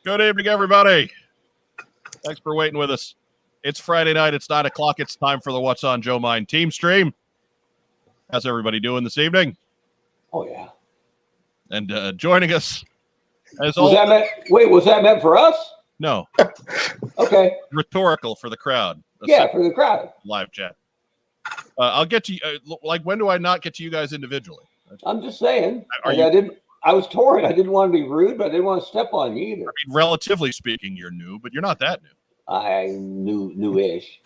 Good evening, everybody. Thanks for waiting with us. It's Friday night. It's 9 o'clock. It's time for the What's on Joe Mind TeamStream. How's everybody doing this evening? Oh, yeah. And joining us, as was that meant for us? No. Okay. Rhetorical for the crowd. Yeah, for the crowd. Live chat. I'll get to you. When do I not get to you guys individually? I'm just saying. I was torn. I didn't want to be rude, but I didn't want to step on you either. I mean, relatively speaking, you're new, but you're not that new. I'm newish.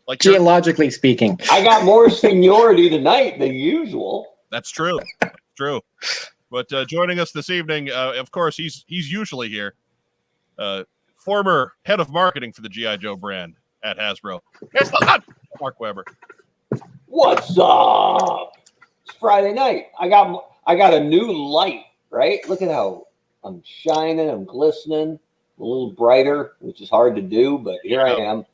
Like geologically speaking, I got more seniority tonight than usual. That's true. True. But joining us this evening, of course, he's usually here. Former head of marketing for the G.I. Joe brand at Hasbro. It's not Mark Weber. What's up? It's Friday night. I got a new light, right? Look at how I'm shining. I'm glistening. A little brighter, which is hard to do, but here I am.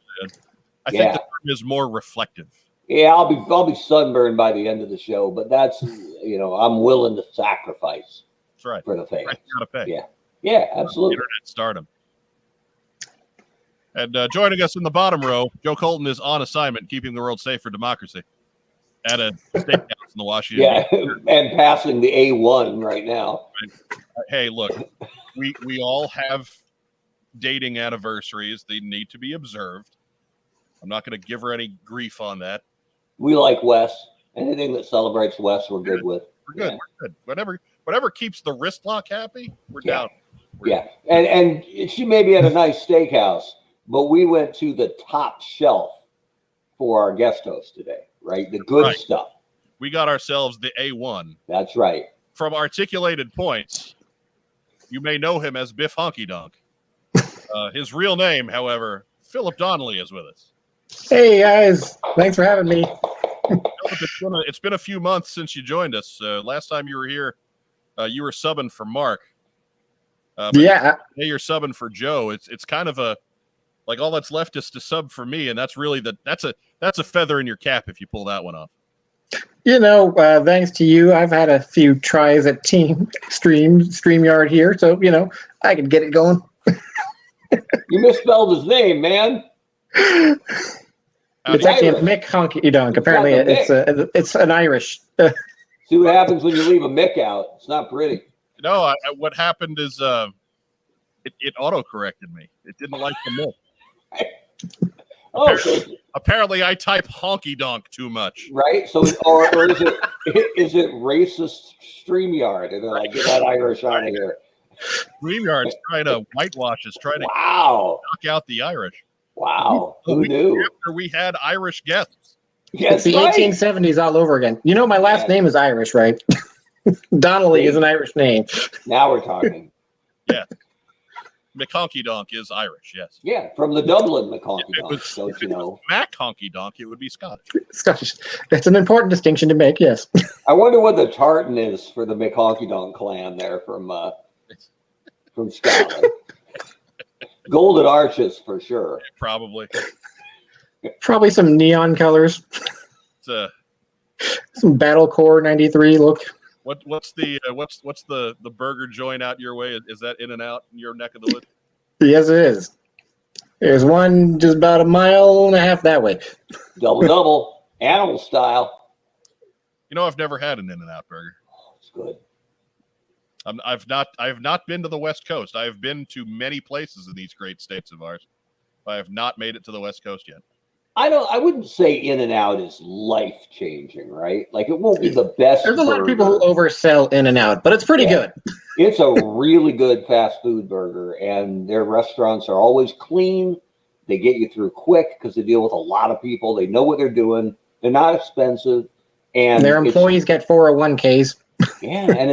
I think the room is more reflective. Yeah, I'll be sunburned by the end of the show, but that's I'm willing to sacrifice. That's right. For the fans. Right, you gotta pay. Yeah, absolutely. Internet stardom. And joining us in the bottom row, Joe Colton is on assignment, keeping the world safe for democracy at a steakhouse in the Washington. Yeah, and passing the A1 right now. Hey, look, we all have dating anniversaries. They need to be observed. I'm not going to give her any grief on that. We like Wes. Anything that celebrates Wes, we're good with. We're good. We're good. Whatever keeps the wrist lock happy, we're down. And she may be at a nice steakhouse, but we went to the top shelf for our guest host today, right? The good stuff. We got ourselves the A1. That's right. From Articulated Points, you may know him as Biff Honky Donk. His real name, however, Philip Donnelly is with us. Hey, guys. Thanks for having me. It's been a few months since you joined us. Last time you were here, you were subbing for Mark. Today you're subbing for Joe. It's kind of like all that's left is to sub for me, and that's really that's a feather in your cap if you pull that one off. Thanks to you, I've had a few tries at StreamYard here, so I could get it going. You misspelled his name, man. It's actually a Mick Honky Donk. Apparently, it's an Irish. See what happens when you leave a Mick out. It's not pretty. No, what happened is it auto-corrected me. It didn't like the Mick. Apparently, I type honky donk too much. Right? So, or is it racist StreamYard? And they're like, get that Irish out of here. StreamYard's trying to whitewash us, trying to knock out the Irish. Wow. Who knew? After we had Irish guests. It's the 1870s all over again. My last name is Irish, right? Donnelly is an Irish name. Now we're talking. Yeah. McHonky Donk is Irish, yes. Yeah, from the Dublin McHonky Donk. Don't you know? Mac Honky Donk, it would be Scottish. Scottish. That's an important distinction to make, yes. I wonder what the tartan is for the McHonky Donk clan there from Scotland. Golden Arches for sure. Probably. Probably some neon colors. It's some Battle Core 93 look. What's the burger joint out your way? Is that In-N-Out in your neck of the woods? Yes, it is. There's one just about a mile and a half that way. Double, animal style. I've never had an In-N-Out burger. Oh, it's good. I've not been to the West Coast. I have been to many places in these great states of ours. I have not made it to the West Coast yet. I wouldn't say In-N-Out is life-changing, right? Like, it won't be the best. There's a lot of people who oversell In-N-Out, but it's pretty good. It's a really good fast food burger, and their restaurants are always clean. They get you through quick because they deal with a lot of people. They know what they're doing. They're not expensive, and their employees get 401ks. Yeah, and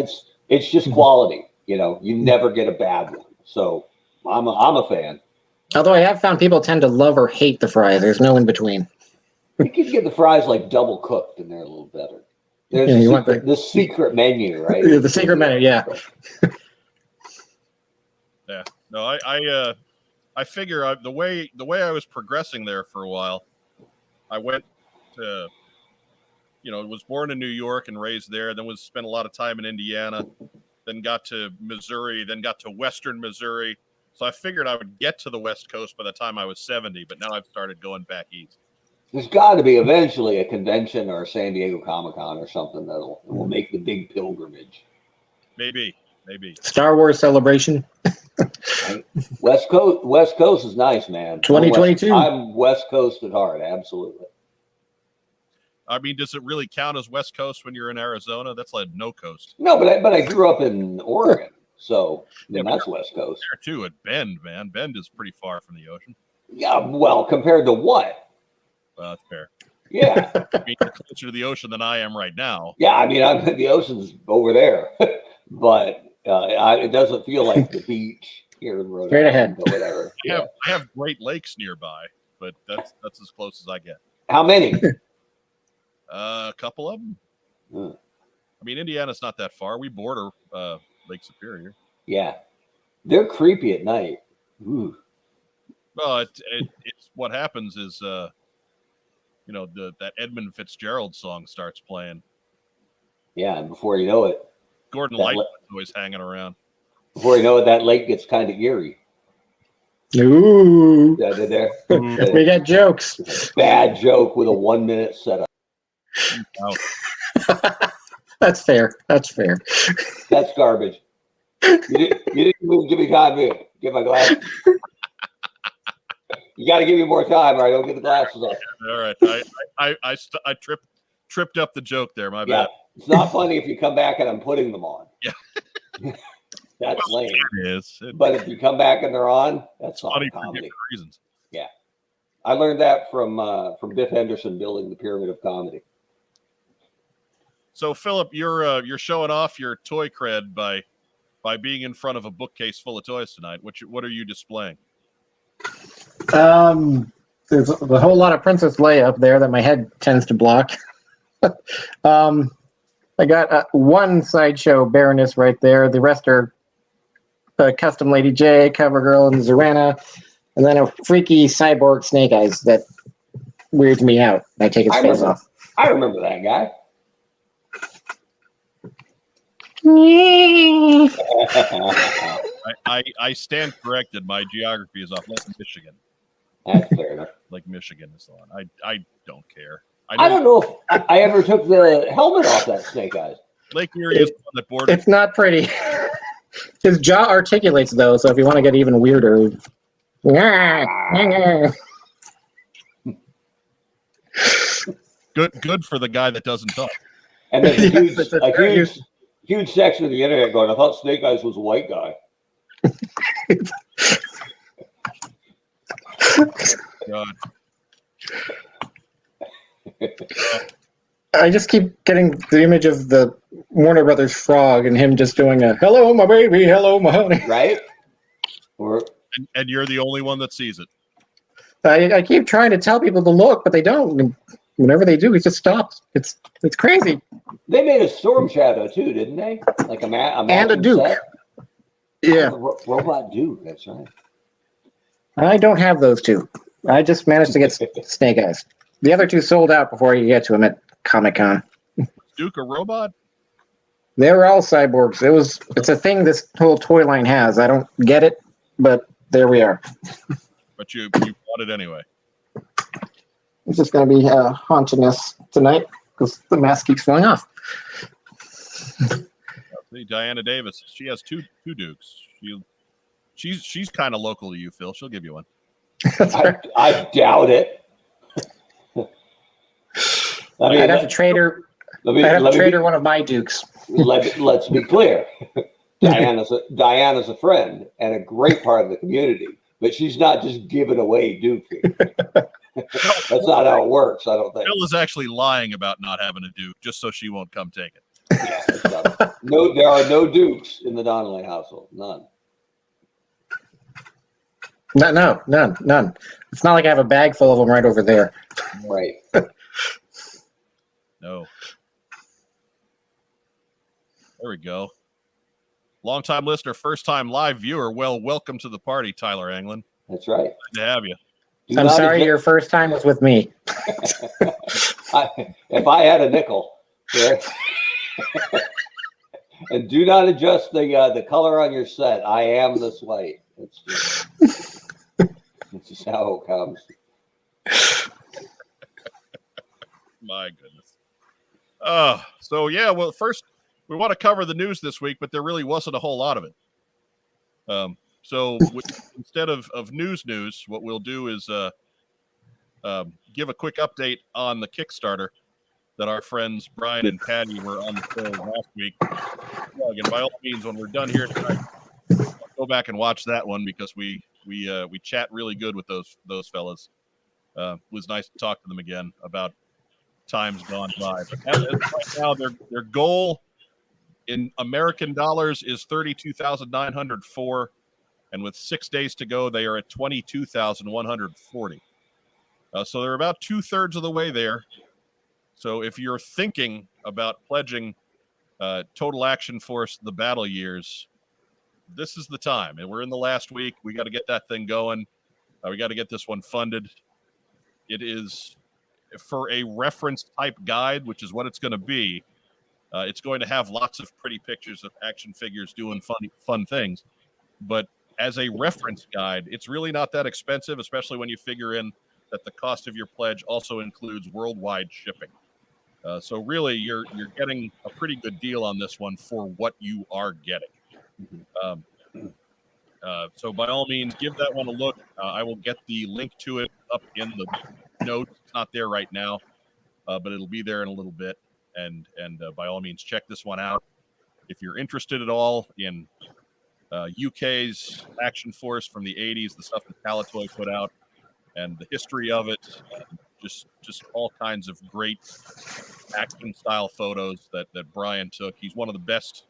it's just quality. You never get a bad one. So I'm a fan. Although I have found people tend to love or hate the fries. There's no in between. You can get the fries like double cooked, and they're a little better. There's the secret menu, right? The secret menu, yeah. Yeah. No, I figure the way I was progressing there for a while, I went to, was born in New York and raised there. Then spent a lot of time in Indiana. then got to Missouri, then got to Western Missouri. So I figured I would get to the West Coast by the time I was 70, but now I've started going back east. There's got to be eventually a convention or a San Diego Comic-Con or something that will make the big pilgrimage. Maybe. Star Wars Celebration. Right? West Coast is nice, man. 2022. I'm West Coast at heart, absolutely. I mean, does it really count as West Coast when you're in Arizona? That's like no coast. No, but I grew up in Oregon, so that's West Coast. There too at Bend, man. Bend is pretty far from the ocean. Yeah, well, compared to what? Well, that's fair. Yeah. I mean, you're closer to the ocean than I am right now. Yeah, I mean, the ocean's over there, but it doesn't feel like the beach here in Rhode Straight Island ahead. or whatever. I have Great Lakes nearby, but that's as close as I get. How many? A couple of them. I mean, Indiana's not that far. We border Lake Superior. Yeah. They're creepy at night. Ooh. Well, it's what happens is, that Edmund Fitzgerald song starts playing. Yeah, and before you know it, Gordon Lightfoot's always hanging around. Before you know it, that lake gets kind of eerie. Ooh. Yeah, there. We got jokes. Bad joke with a 1-minute setup. That's fair. That's garbage. You didn't even give me time to get my glasses. You got to give me more time, or I don't get the glasses off. All right, I tripped up the joke there. My bad. It's not funny if you come back and I'm putting them on. Yeah, that's lame. It is. But if you come back and they're on, that's funny not comedy. For reasons. Yeah, I learned that from Biff Henderson building the Pyramid of Comedy. So, Philip, you're showing off your toy cred by being in front of a bookcase full of toys tonight. What are you displaying? There's a whole lot of Princess Leia up there that my head tends to block. I got one sideshow Baroness right there. The rest are custom Lady J, CoverGirl, and Zorana, and then a freaky cyborg Snake Eyes that weirds me out. I take his face off. I remember that guy. I stand corrected. My geography is off Lake Michigan. That's fair enough. Lake Michigan is the one. I don't care. I don't know if I ever took the helmet off that Snake Eyes. Lake Erie is the one that borders. It's not pretty. His jaw articulates though, so if you want to get even weirder. Good for the guy that doesn't talk. And there's a huge section of the internet going, I thought Snake Eyes was a white guy. God. I just keep getting the image of the Warner Brothers frog and him just doing a "Hello, my baby, hello, my honey." Right? And you're the only one that sees it. I keep trying to tell people to look, but they don't. And whenever they do, it just stops. It's crazy. They made a Storm Shadow too, didn't they? Like a and a Duke. Set? Yeah, Robot Duke. That's right. I don't have those two. I just managed to get Snake Eyes. The other two sold out before you get to them at Comic-Con. Duke a robot? They were all cyborgs. It's a thing this whole toy line has. I don't get it, but there we are. But you bought it anyway. It's just going to be haunting us tonight because the mask keeps falling off. See, Diana Davis, she has two Dukes. She's kind of local to you, Phil. She'll give you one. I doubt it. I'd have to trade her. I'd have to trade her one of my Dukes. Let's be clear. Diana's a friend and a great part of the community, but she's not just giving away Duke. That's not how it works. I don't think. Phil is actually lying about not having a Duke just so she won't come take it. Yeah, no, there are no Dukes in the Donnelly household. None. No, none. It's not like I have a bag full of them right over there. Right. No. There we go. Long-time listener, first-time live viewer. Well, welcome to the party, Tyler Anglin. That's right. Good to have you. I'm sorry your first time was with me. If I had a nickel, yeah. And do not adjust the color on your set. I am this way. It's just how it comes. My goodness. So yeah, well, first we want to cover the news this week, but there really wasn't a whole lot of it. Instead of news, what we'll do is give a quick update on the Kickstarter that our friends Brian and Paddy were on the show last week. And by all means, when we're done here tonight, go back and watch that one because we chat really good with those fellas. It was nice to talk to them again about times gone by. But right now, their goal in American dollars is $32,904, and with 6 days to go, they are at $22,140. So they're about 2/3 of the way there. So if you're thinking about pledging Total Action Force the Battle Years, this is the time. And we're in the last week. We got to get that thing going. We got to get this one funded. It is for a reference type guide, which is what it's going to be. It's going to have lots of pretty pictures of action figures doing fun things. But as a reference guide, it's really not that expensive, especially when you figure in that the cost of your pledge also includes worldwide shipping. So really, you're getting a pretty good deal on this one for what you are getting. So by all means, give that one a look. I will get the link to it up in the notes. It's not there right now, but it'll be there in a little bit. And by all means, check this one out. If you're interested at all in UK's Action Force from the 80s, the stuff that Palatoy put out, and the history of it, just all kinds of great action style photos that Brian took. He's one of the best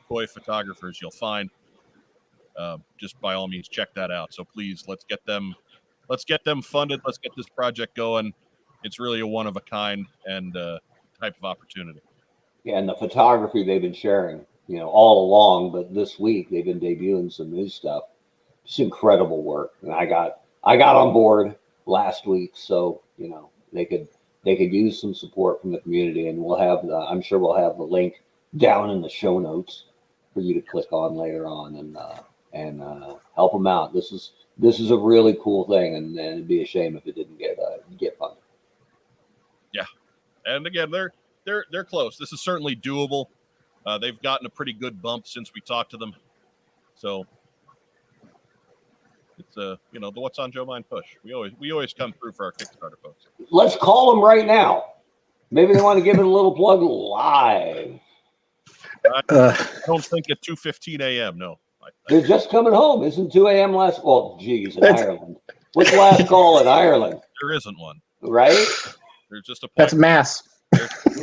toy photographers you'll find. Just by all means, check that out. So please, let's get them funded. Let's get this project going. It's really a one of a kind and type of opportunity. Yeah, and the photography they've been sharing, all along, but this week they've been debuting some new stuff. Just incredible work. And I got on board last week, so they could use some support from the community, and we'll have I'm sure we'll have the link down in the show notes for you to click on later on and help them out. This is a really cool thing, and it'd be a shame if it didn't get funded. Yeah, and again, they're close. This is certainly doable. They've gotten a pretty good bump since we talked to them, so it's the What's on Joe Mind push. We always come through for our Kickstarter folks. Let's call them right now. Maybe they want to give it a little plug live. I don't think at 2:15 a.m. No. They're just coming home. Isn't 2 a.m. last? Well, geez, in Ireland. What's the last call in Ireland? There isn't one. Right? There's just a point. That's mass.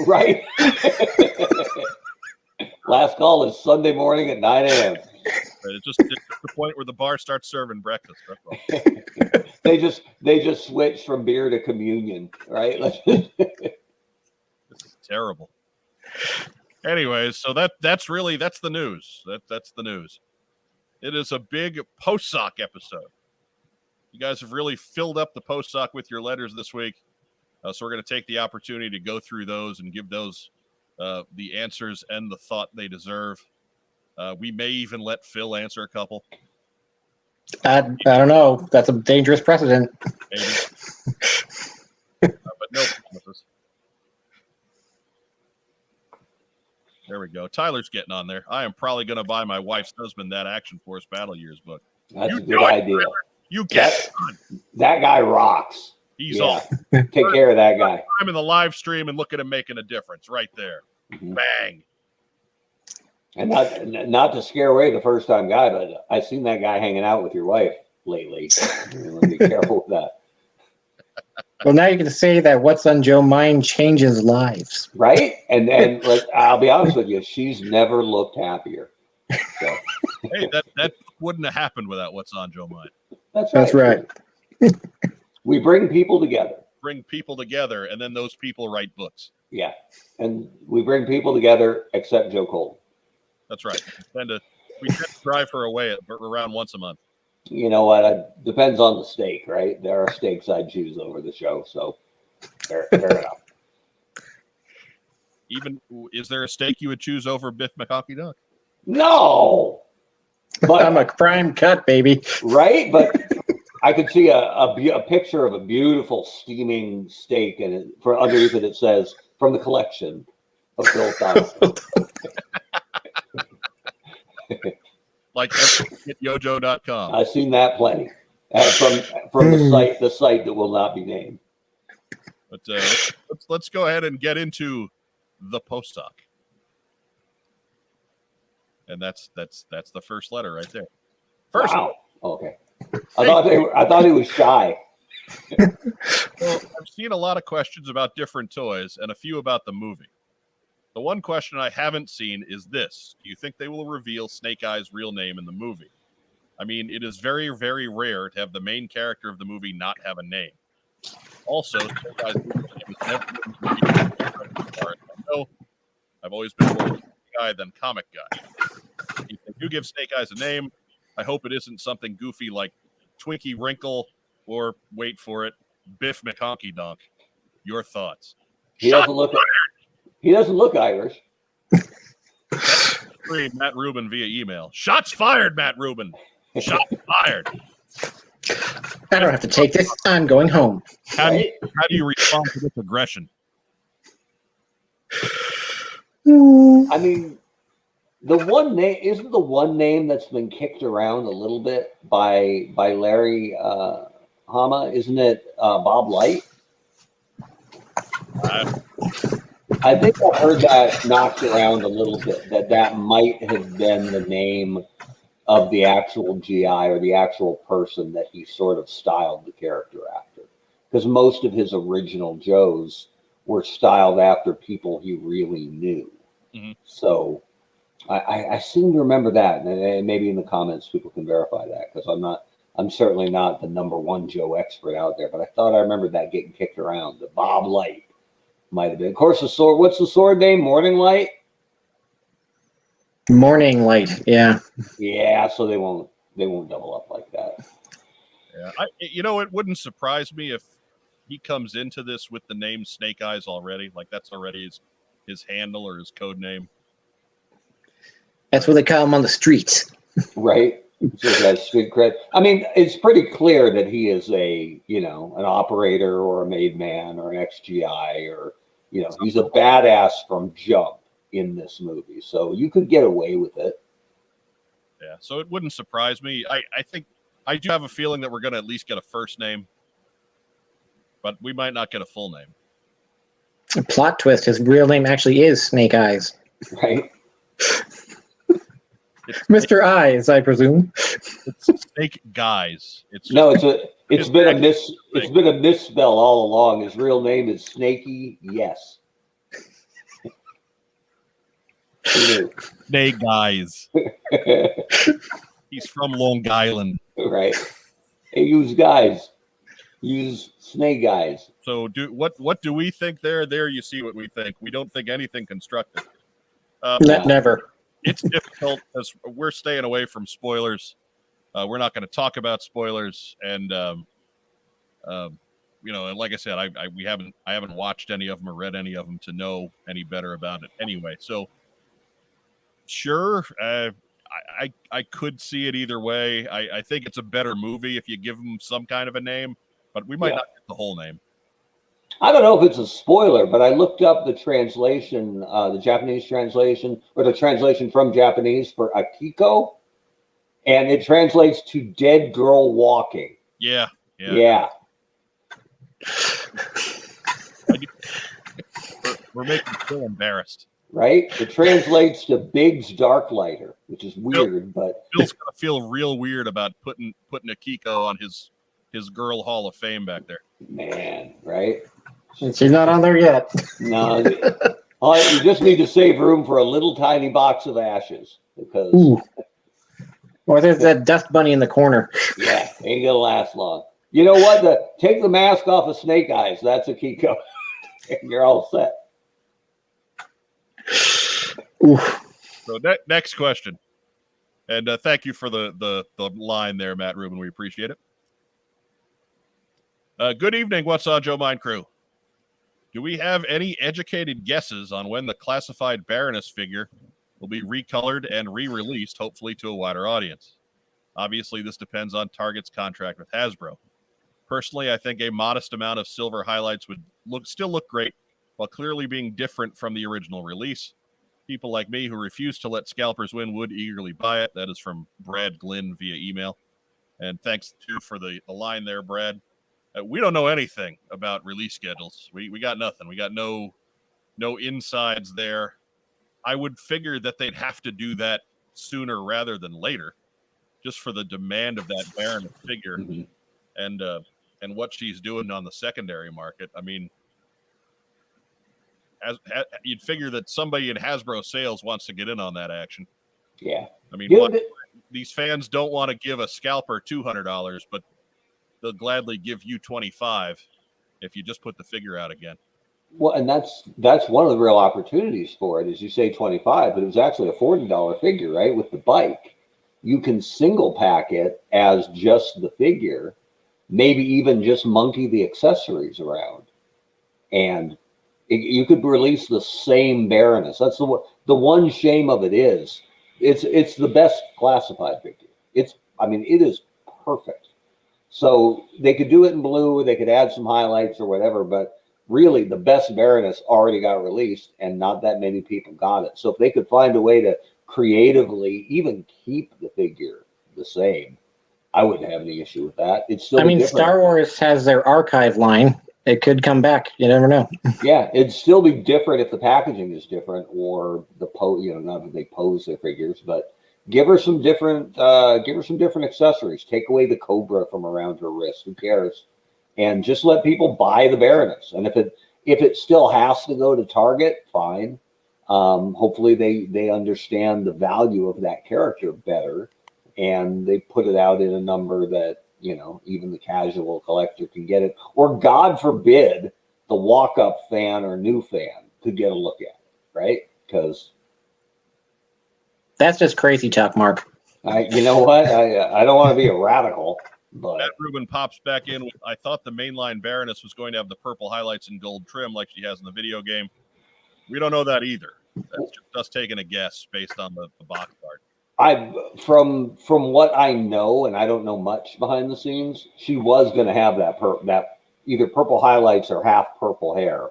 Right. Last call is Sunday morning at 9 a.m. It's just the point where the bar starts serving breakfast. That's all. They just switched from beer to communion, right? This is terrible. Anyways, so that's the news. That's the news. It is a big Postsac episode. You guys have really filled up the Postsac with your letters this week. So we're going to take the opportunity to go through those and give those the answers and the thought they deserve. We may even let Phil answer a couple. I don't know. That's a dangerous precedent. Maybe. But no promises. There we go. Tyler's getting on there. I am probably going to buy my wife's husband that Action Force Battle Years book. That's a good idea. You get it. That guy rocks. He's on. Take care of that guy. I'm in the live stream and look at him making a difference right there. Mm-hmm. Bang. And not to scare away the first time guy, but I've seen that guy hanging out with your wife lately. Be careful with that. Well, now you can say that What's on Joe Mind changes lives. Right? And I'll be honest with you, she's never looked happier. So. Hey, that wouldn't have happened without What's on Joe Mind. That's right. We bring people together. Bring people together, and then those people write books. Yeah. And we bring people together except Joe Cole. That's right. We tend to drive her away around once a month. You know what? It depends on the steak, right? There are steaks I'd choose over the show, so fair enough. Even is there a steak you would choose over Biff McConkey Duck? No, but I'm a prime cut, baby. right. But I could see a picture of a beautiful steaming steak, and for underneath it says from the collection of Phil Thompson. Like at yojo.com. I've seen that plenty from the site that will not be named. But let's go ahead and get into the Postsac. And that's the first letter right there. First. Wow. Okay. I thought he was shy. Well, I've seen a lot of questions about different toys and a few about the movie. The one question I haven't seen is this. Do you think they will reveal Snake Eye's real name in the movie? I mean, it is very, very rare to have the main character of the movie not have a name. Also, Snake Eye's real name is never revealed. No, I've always been more Snake Eye than comic guy. If they do give Snake Eyes a name, I hope it isn't something goofy like Twinkie Wrinkle or, wait for it, Biff McConkey Dunk. Your thoughts? He doesn't look Irish. Matt Rubin via email. Shots fired, Matt Rubin. Shots fired. I don't have to take this. I'm going home. How do you respond to this aggression? I mean, the one name that's been kicked around a little bit by Larry Hama, isn't it Bob Light? I think I heard that knocked around a little bit, that might have been the name of the actual GI or the actual person that he sort of styled the character after. Because most of his original Joes were styled after people he really knew. Mm-hmm. So I seem to remember that, and maybe in the comments people can verify that, because I'm certainly not the number one Joe expert out there, but I thought I remembered that getting kicked around. The Bob Light might have been. Of course, the sword. What's the sword name? Morning Light. Morning Light. Yeah. Yeah. So they won't double up like that. Yeah. It wouldn't surprise me if he comes into this with the name Snake Eyes already. Like that's already his handle or his code name. That's what they call him on the streets. Right. So he has street cred. I mean, it's pretty clear that he is an operator or a made man or an ex-GI or, he's a badass from jump in this movie. So you could get away with it. Yeah. So it wouldn't surprise me. I think I do have a feeling that we're going to at least get a first name, but we might not get a full name. A plot twist. His real name actually is Snake Eyes. Right. Mr. Eyes, I presume. It's Snake Guys. It's been a misspell all along. His real name is Snakey. Yes. Snake Guys. He's from Long Island. Right. Hey, use Snake Guys. So what do we think there? There you see what we think. We don't think anything constructive. Never. It's difficult because we're staying away from spoilers. We're not going to talk about spoilers, and and like I said, I haven't watched any of them or read any of them to know any better about it anyway. So, sure, I could see it either way. I think it's a better movie if you give them some kind of a name, but we might not get the whole name. I don't know if it's a spoiler, but I looked up the translation, the Japanese translation, or the translation from Japanese for Akiko, and it translates to dead girl walking. Yeah. We're making Phil embarrassed. Right? It translates to Biggs Darklighter, which is weird, but Phil's gonna feel real weird about putting Akiko on his girl Hall of Fame back there. Man, right? She's not on there yet. No, you just need to save room for a little tiny box of ashes because. Ooh. Or there's that dust bunny in the corner. Yeah, ain't gonna last long. You know what? Take the mask off of Snake Eyes. That's Akiko, and you're all set. Ooh. So next question, and thank you for the line there, Matt Rubin. We appreciate it. Good evening. What's on Joe Mind Crew? Do we have any educated guesses on when the classified Baroness figure will be recolored and re-released, hopefully to a wider audience? Obviously, this depends on Target's contract with Hasbro. Personally, I think a modest amount of silver highlights would still look great, while clearly being different from the original release. People like me who refuse to let scalpers win would eagerly buy it. That is from Brad Glynn via email. And thanks too for the line there, Brad. We don't know anything about release schedules. We got nothing. We got no insides there. I would figure that they'd have to do that sooner rather than later, just for the demand of that Baroness figure and what she's doing on the secondary market. I mean, you'd figure that somebody in Hasbro sales wants to get in on that action. Yeah. I mean, these fans don't want to give a scalper $200, but they'll gladly give you $25 if you just put the figure out again. Well, and that's one of the real opportunities for it, is you say 25, but it was actually a $40 figure, right? With the bike, you can single pack it as just the figure, maybe even just monkey the accessories around, and you could release the same Baroness. That's the one shame of it is it's the best classified figure. It is perfect. So they could do it in blue, they could add some highlights or whatever, but really the best Baroness already got released and not that many people got it. So if they could find a way to creatively even keep the figure the same, I wouldn't have any issue with that. It's still different. Star Wars has their archive line. It could come back. You never know. Yeah, it'd still be different if the packaging is different or the not that they pose their figures, but give her some different accessories. Take away the Cobra from around her wrist. Who cares? And just let people buy the Baroness. And if it still has to go to Target, fine. Hopefully they understand the value of that character better, and they put it out in a number that even the casual collector can get it. Or God forbid, the walk-up fan or new fan could get a look at it, right? Because that's just crazy talk, Mark. You know what? I don't want to be a radical, but Matt Rubin pops back in with, I thought the mainline Baroness was going to have the purple highlights and gold trim like she has in the video game. We don't know that either. That's just us taking a guess based on the box art. From what I know, and I don't know much behind the scenes, she was going to have that either purple highlights or half purple hair,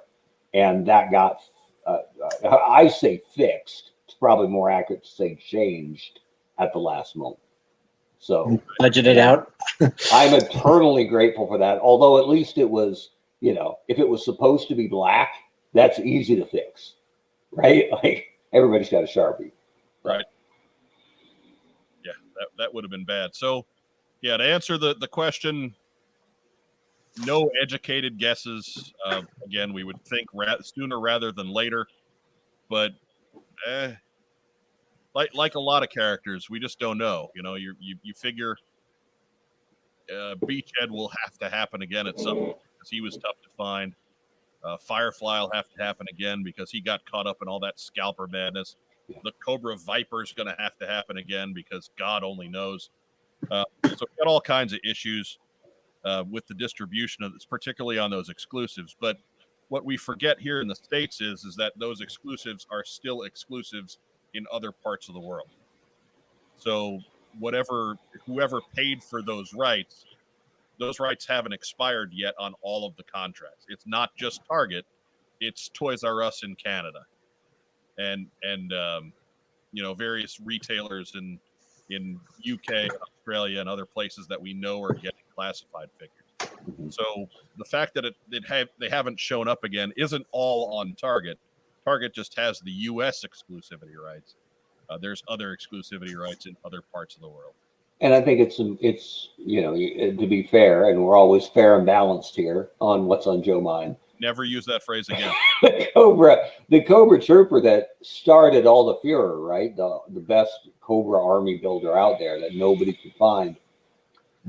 and that got I say fixed. It's probably more accurate to say changed at the last moment. So budgeted out. I'm eternally grateful for that. Although at least it was, if it was supposed to be black, that's easy to fix, right? Like everybody's got a Sharpie, right? Yeah, that would have been bad. So, yeah, to answer the question, no educated guesses. Again, we would think sooner rather than later, but like a lot of characters, we just don't know. You figure Beachhead will have to happen again at some point because he was tough to find. Firefly will have to happen again because he got caught up in all that scalper madness. The Cobra Viper is going to have to happen again because God only knows. So we've got all kinds of issues with the distribution of this, particularly on those exclusives. But what we forget here in the States is that those exclusives are still exclusives in other parts of the world. So whoever paid for those rights haven't expired yet on all of the contracts. It's not just Target, it's Toys R Us in Canada and various retailers in UK, Australia, and other places that we know are getting classified figures. So the fact that they haven't shown up again isn't all on Target. Target just has the US exclusivity rights. There's other exclusivity rights in other parts of the world. And I think it's to be fair, and we're always fair and balanced here on what's on Joe Mind. Never use that phrase again. the Cobra Trooper that started all the furor, right? The best Cobra army builder out there that nobody could find,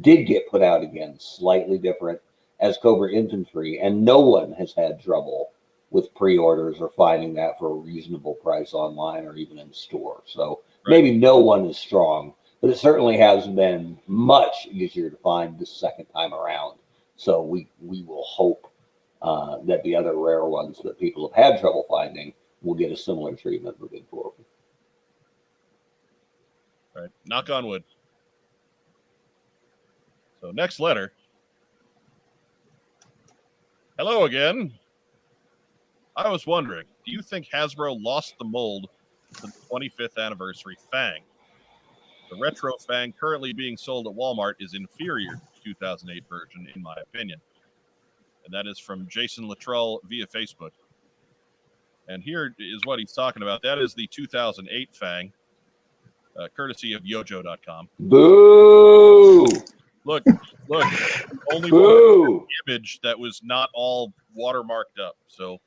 did get put out again, slightly different, as Cobra Infantry, and no one has had trouble with pre-orders or finding that for a reasonable price online or even in store. So maybe no one is strong, but it certainly has been much easier to find the second time around. So we will hope that the other rare ones that people have had trouble finding will get a similar treatment moving forward. All right. Knock on wood. So next letter. Hello again. I was wondering, do you think Hasbro lost the mold for the 25th anniversary Fang? The retro Fang currently being sold at Walmart is inferior to the 2008 version, in my opinion. And that is from Jason Luttrell via Facebook. And here is what he's talking about. That is the 2008 Fang, courtesy of Yojo.com. Boo! Look, only Boo! one image that was not all watermarked up. So,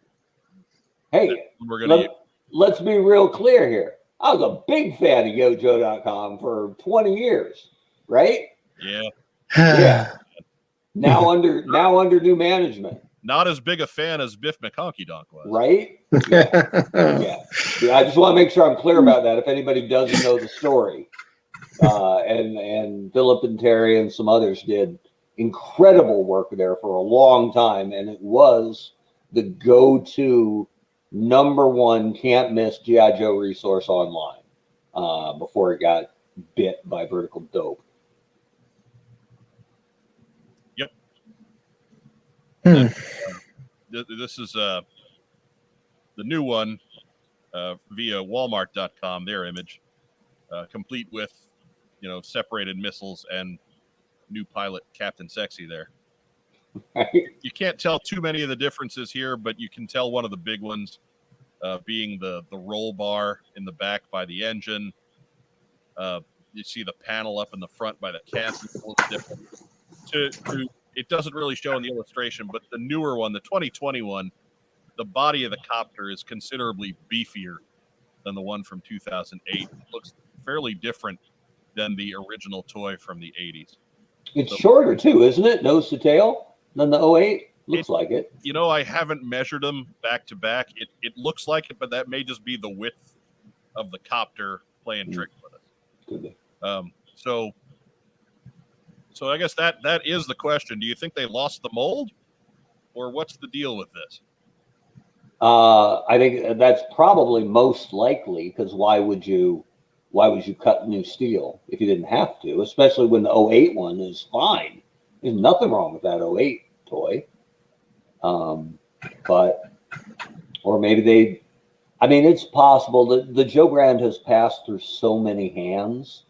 hey, we're gonna let's be real clear here. I was a big fan of Yojo.com for 20 years, right? Yeah. Yeah. Now under new management. Not as big a fan as Biff McConkey Donk was. Right? Yeah. I just want to make sure I'm clear about that if anybody doesn't know the story. And Philip and Terry and some others did incredible work there for a long time, and it was the go-to #1 can't miss G.I. Joe resource online before it got bit by Vertical Dope. Yep. This is the new one via Walmart.com, their image, complete with, separated missiles and new pilot Captain Sexy there. You can't tell too many of the differences here, but you can tell one of the big ones being the roll bar in the back by the engine. You see the panel up in the front by the cast. It's a little different. It doesn't really show in the illustration, but the newer one, the 2021, the body of the copter is considerably beefier than the one from 2008. It looks fairly different than the original toy from the 80s. It's shorter too, isn't it? Nose to tail than the 08? Looks like it. I haven't measured them back to back. It looks like it, but that may just be the width of the copter playing tricks with us. Could be. So I guess that is the question. Do you think they lost the mold, or what's the deal with this? I think that's probably most likely, because why would you cut new steel if you didn't have to, especially when the 08 one is fine. There's nothing wrong with that 08 toy. Or maybe it's possible that the Joe brand has passed through so many hands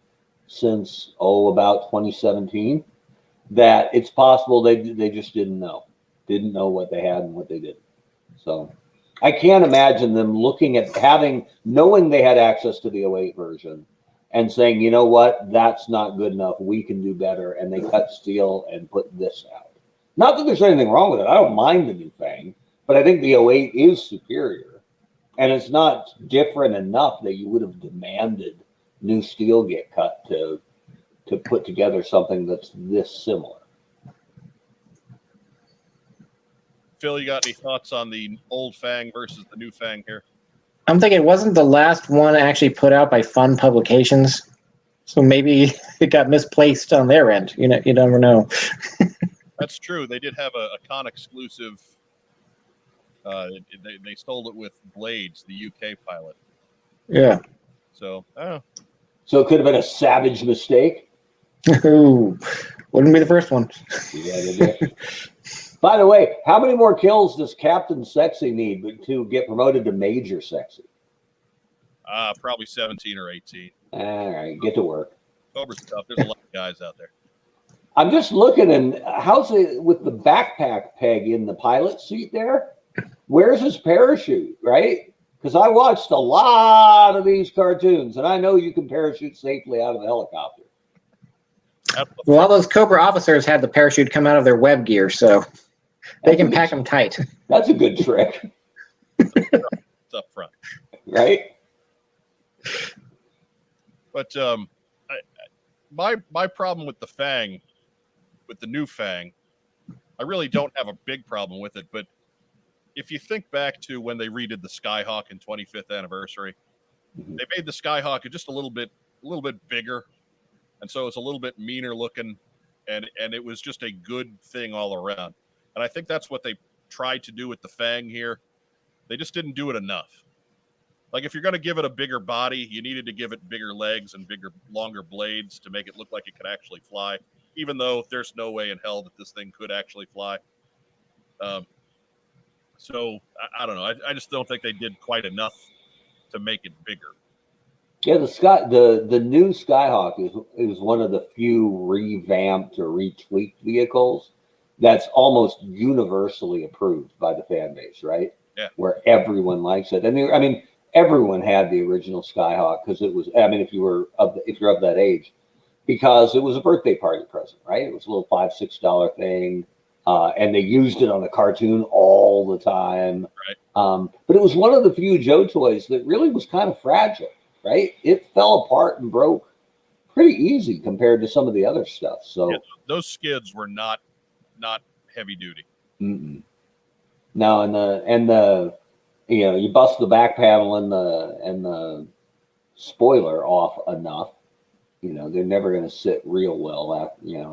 since, about 2017, that it's possible they just didn't know what they had and what they didn't. So I can't imagine them looking at knowing they had access to the 08 version and saying, you know what, that's not good enough. We can do better. And they cut steel and put this out. Not that there's anything wrong with it. I don't mind the new Fang, but I think the 08 is superior. And it's not different enough that you would have demanded new steel get cut to put together something that's this similar. Phil, you got any thoughts on the old Fang versus the new Fang here? I'm thinking it wasn't the last one actually put out by Fun Publications, so maybe it got misplaced on their end. You never know. That's true. They did have a con exclusive. They stole it with Blades, the UK pilot. Yeah. So it could have been a savage mistake. Ooh, wouldn't be the first one. Yeah. By the way, how many more kills does Captain Sexy need to get promoted to Major Sexy? Probably 17 or 18. All right, get to work. Cobra's tough. There's a lot of guys out there. I'm just looking, and how's it with the backpack peg in the pilot seat there? Where's his parachute, right? Because I watched a lot of these cartoons, and I know you can parachute safely out of a helicopter. Well, all those Cobra officers had the parachute come out of their web gear, so they can pack them tight. That's a good trick. It's up front. Right? But my problem with the Fang, with the new Fang, I really don't have a big problem with it. But if you think back to when they redid the Skyhawk in 25th anniversary, they made the Skyhawk just a little bit bigger, and so it's a little bit meaner looking, and it was just a good thing all around. And I think that's what they tried to do with the Fang here. They just didn't do it enough. Like, if you're going to give it a bigger body, you needed to give it bigger legs and longer blades to make it look like it could actually fly, even though there's no way in hell that this thing could actually fly. So I don't know. I just don't think they did quite enough to make it bigger. Yeah, the new Skyhawk is one of the few revamped or retweaked vehicles that's almost universally approved by the fan base, right? Yeah. Where everyone likes it. I mean, everyone had the original Skyhawk because it was. I mean, if you're of that age, because it was a birthday party present, right? It was a little $5-6 thing, and they used it on the cartoon all the time. Right. But it was one of the few Joe toys that really was kind of fragile, right? It fell apart and broke pretty easy compared to some of the other stuff. So yeah, those skids were not heavy duty. Mm-mm. No, and the you bust the back panel and the spoiler off enough, they're never going to sit real well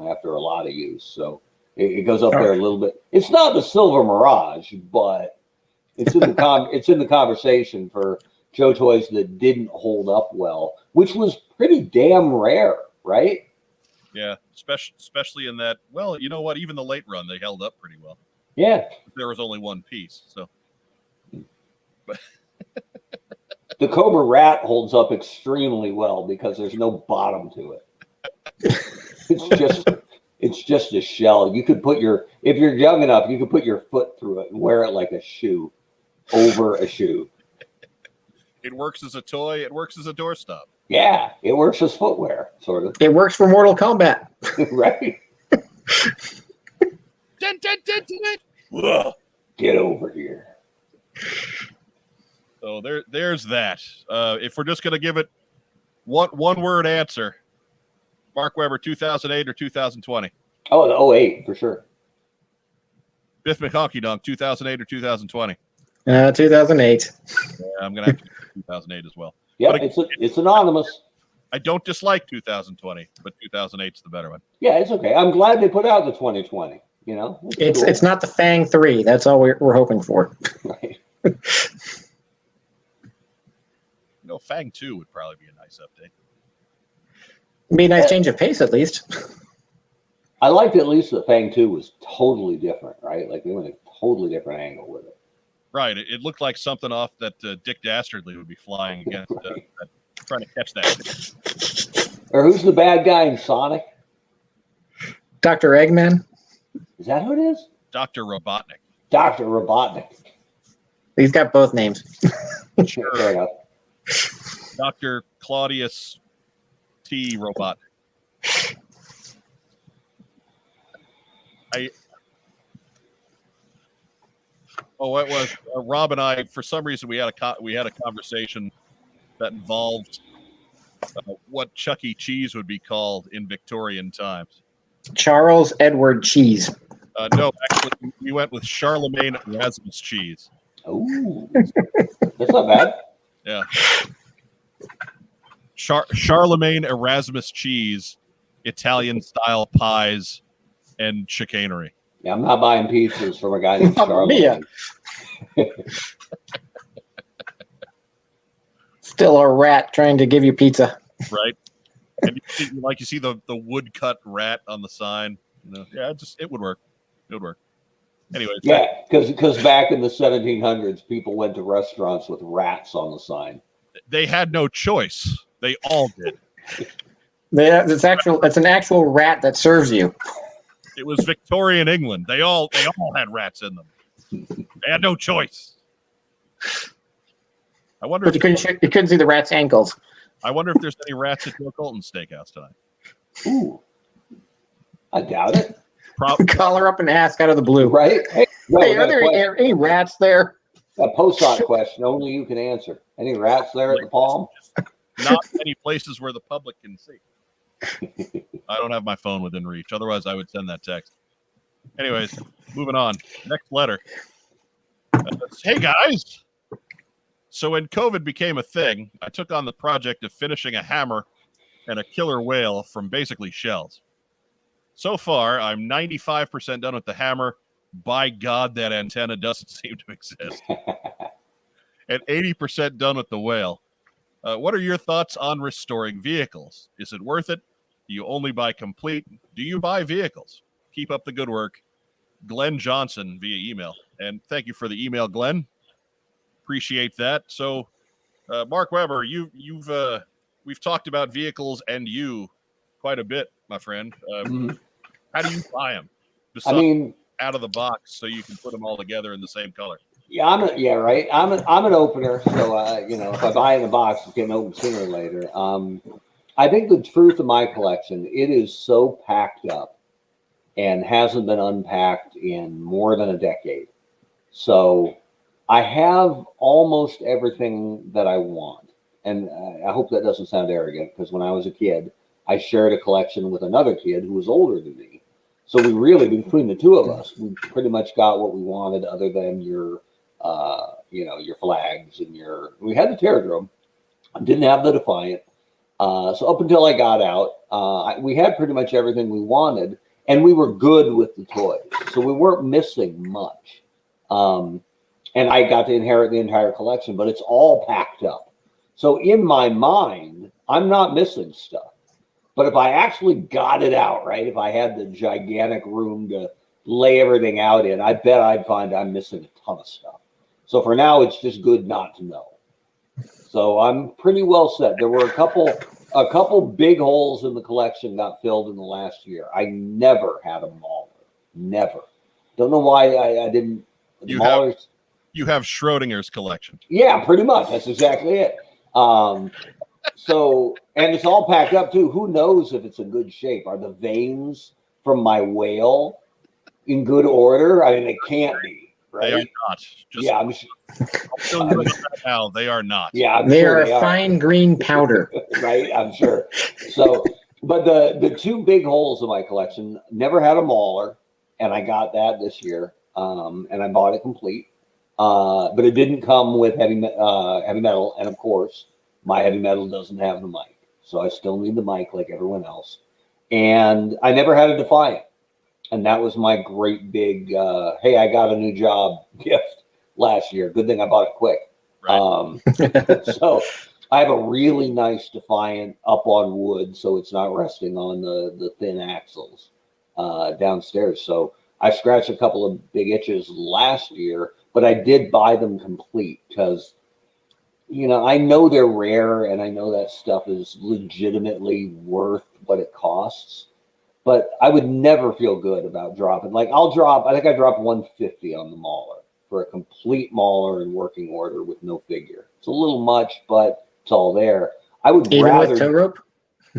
after a lot of use. So it goes up there a little bit. It's not the Silver Mirage, but it's in the it's in the conversation for Joe toys that didn't hold up well, which was pretty damn rare, right? Yeah, especially in that. Well, you know what? Even the late run, they held up pretty well. Yeah, there was only one piece, so. But the Cobra Rat holds up extremely well because there's no bottom to it. It's just a shell. You could if you're young enough, you could put your foot through it and wear it like a shoe, over a shoe. It works as a toy. It works as a doorstop. Yeah, it works as footwear, sort of. It works for Mortal Kombat. Right. Get over here. So there's that. If we're just going to give it one word answer, Mark Webber, 2008 or 2020? Oh, the 08 for sure. Biff McHonky Dunk, 2008 or 2020? 2008. Yeah, I'm going to have to 2008 as well. Yeah, it's anonymous. I don't dislike 2020, but 2008's the better one. Yeah, it's okay. I'm glad they put out the 2020. It's not the Fang 3. That's all we're hoping for. Right. Fang 2 would probably be a nice update. It'd be a nice change of pace, at least. I liked at least that Fang 2 was totally different, right? Like they went a totally different angle with it. Right. It looked like something off that Dick Dastardly would be flying against, trying to catch that. Or who's the bad guy in Sonic? Dr. Eggman? Is that who it is? Dr. Robotnik. Dr. Robotnik. He's got both names. Sure. Fair enough. Dr. Claudius T. Robotnik. What was Rob and I? For some reason, we had a conversation that involved what Chuck E. Cheese would be called in Victorian times. Charles Edward Cheese. No, actually, we went with Charlemagne Erasmus Cheese. Oh, that's not bad. Yeah, Charlemagne Erasmus Cheese, Italian style pies, and chicanery. Yeah, I'm not buying pizzas from a guy named Charlemagne. Still a rat trying to give you pizza. Right. And you see the woodcut rat on the sign. Yeah, it would work. It would work. Anyways. Yeah, because back in the 1700s, people went to restaurants with rats on the sign. They had no choice. They all did. It's an actual rat that serves you. It was Victorian England. They all had rats in them. They had no choice. I wonder. But you couldn't see the rat's ankles. I wonder if there's any rats at Joe Colton's Steakhouse tonight. Ooh, I doubt it. Call her up and ask out of the blue. Right? Hey, are there any rats there? A Postsac question only you can answer. Any rats there at the Palm? Not many places where the public can see. I don't have my phone within reach. Otherwise, I would send that text. Anyways, moving on. Next letter. Hey, guys. So when COVID became a thing, I took on the project of finishing a hammer and a killer whale from basically shells. So far, I'm 95% done with the hammer, by God, that antenna doesn't seem to exist. And 80% done with the whale. What are your thoughts on restoring vehicles? Is it worth it? Do you only buy complete? Do you buy vehicles? Keep up the good work. Glenn Johnson via email. And thank you for the email, Glenn. Appreciate that. So, Mark Weber, we've talked about vehicles and you quite a bit, my friend. How do you buy them? Besides out of the box, so you can put them all together in the same color. Yeah, right. I'm an opener, so if I buy in a box, it's getting opened sooner or later. I think the truth of my collection, it is so packed up and hasn't been unpacked in more than a decade. So I have almost everything that I want. And I hope that doesn't sound arrogant, because when I was a kid, I shared a collection with another kid who was older than me. So we really, between the two of us, we pretty much got what we wanted, other than your flags and we had the Terradrome, didn't have the Defiant. So up until I got out, we had pretty much everything we wanted, and we were good with the toys. So we weren't missing much. And I got to inherit the entire collection, but it's all packed up. So in my mind, I'm not missing stuff. But if I actually got it out, right, if I had the gigantic room to lay everything out in, I bet I'd find I'm missing a ton of stuff. So for now, it's just good not to know. So I'm pretty well set. There were a couple big holes in the collection got filled in the last year. I never had a mauler. Never. Don't know why I didn't. You have Schrodinger's collection. Yeah, pretty much. That's exactly it. So, and it's all packed up too. Who knows if it's in good shape? Are the veins from my whale in good order? I mean, they can't be, right? They are not. I'm still doing that now. They are not. Yeah, they are fine green powder. Right, I'm sure. So, but the two big holes in my collection, never had a mauler, and I got that this year, and I bought it complete. But it didn't come with heavy metal, and of course, my heavy metal doesn't have the mic, so I still need the mic like everyone else. And I never had a Defiant, and that was my great big, hey, I got a new job gift last year. Good thing I bought it quick. Right. So I have a really nice Defiant up on wood, so it's not resting on the thin axles downstairs. So I scratched a couple of big itches last year, but I did buy them complete because, I know they're rare, and I know that stuff is legitimately worth what it costs, but I would never feel good about dropping. Like I think I dropped $150 on the mauler for a complete mauler in working order with no figure. It's a little much, but it's all there. I would rather with tow rope?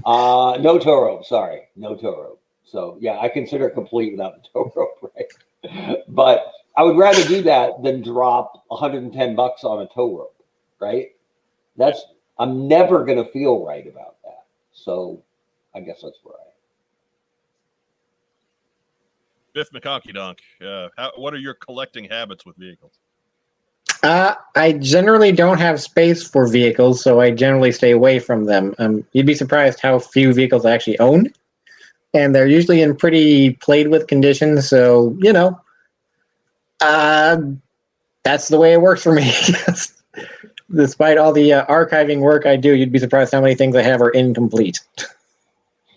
No tow rope. Sorry, no tow rope. So yeah, I consider it complete without the tow rope, right? But I would rather do that than drop $110 on a tow rope. Right? I'm never going to feel right about that. So I guess that's where I am. Biff McConkey Donk, what are your collecting habits with vehicles? I generally don't have space for vehicles, so I generally stay away from them. You'd be surprised how few vehicles I actually own. And they're usually in pretty played with condition, so, that's the way it works for me. Despite all the archiving work I do, you'd be surprised how many things I have are incomplete.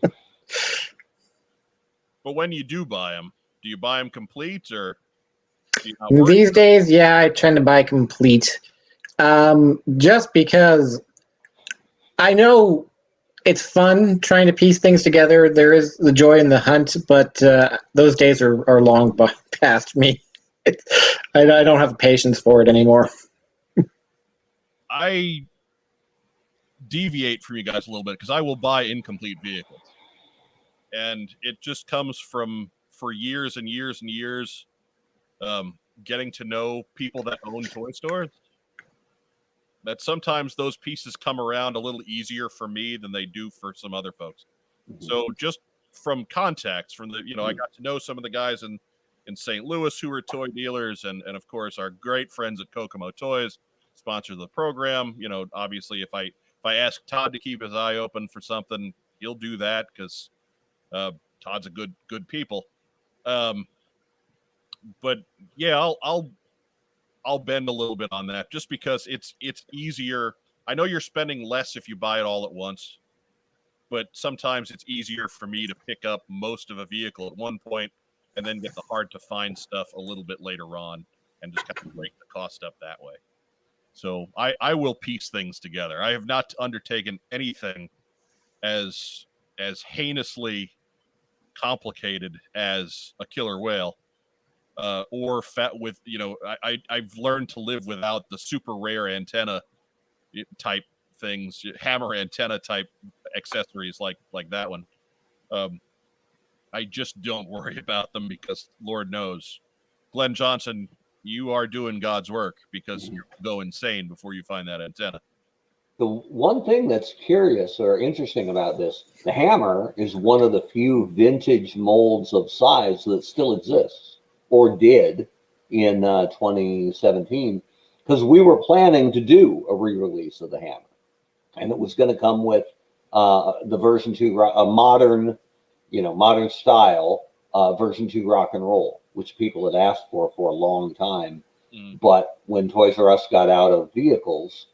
But when you do buy them, do you buy them complete, or do you not These days, yeah, I tend to buy complete. Just because I know it's fun trying to piece things together. There is the joy in the hunt, but those days are long past me. I don't have the patience for it anymore. I deviate from you guys a little bit because I will buy incomplete vehicles, and it just comes from, for years and years and years, getting to know people that own toy stores, that sometimes those pieces come around a little easier for me than they do for some other folks. Mm-hmm. So just from contacts, from the, I got to know some of the guys in St. Louis who are toy dealers, and of course our great friends at Kokomo Toys, sponsor of the program. Obviously if I ask Todd to keep his eye open for something, he'll do that because Todd's a good people. but yeah, I'll bend a little bit on that just because it's easier. I know you're spending less if you buy it all at once, but sometimes it's easier for me to pick up most of a vehicle at one point and then get the hard to find stuff a little bit later on and just kind of break the cost up that way. So I will piece things together. I have not undertaken anything as heinously complicated as a killer whale, or fat with, I've learned to live without the super rare antenna type things, hammer antenna type accessories like that one. I just don't worry about them because Lord knows, Glenn Johnson, you are doing God's work because you go insane before you find that antenna. The one thing that's curious or interesting about this, the hammer is one of the few vintage molds of size that still exists or did in 2017, because we were planning to do a re-release of the hammer, and it was going to come with the version 2, a modern style version 2 rock and roll, which people had asked for a long time. But when Toys R Us got out of vehicles,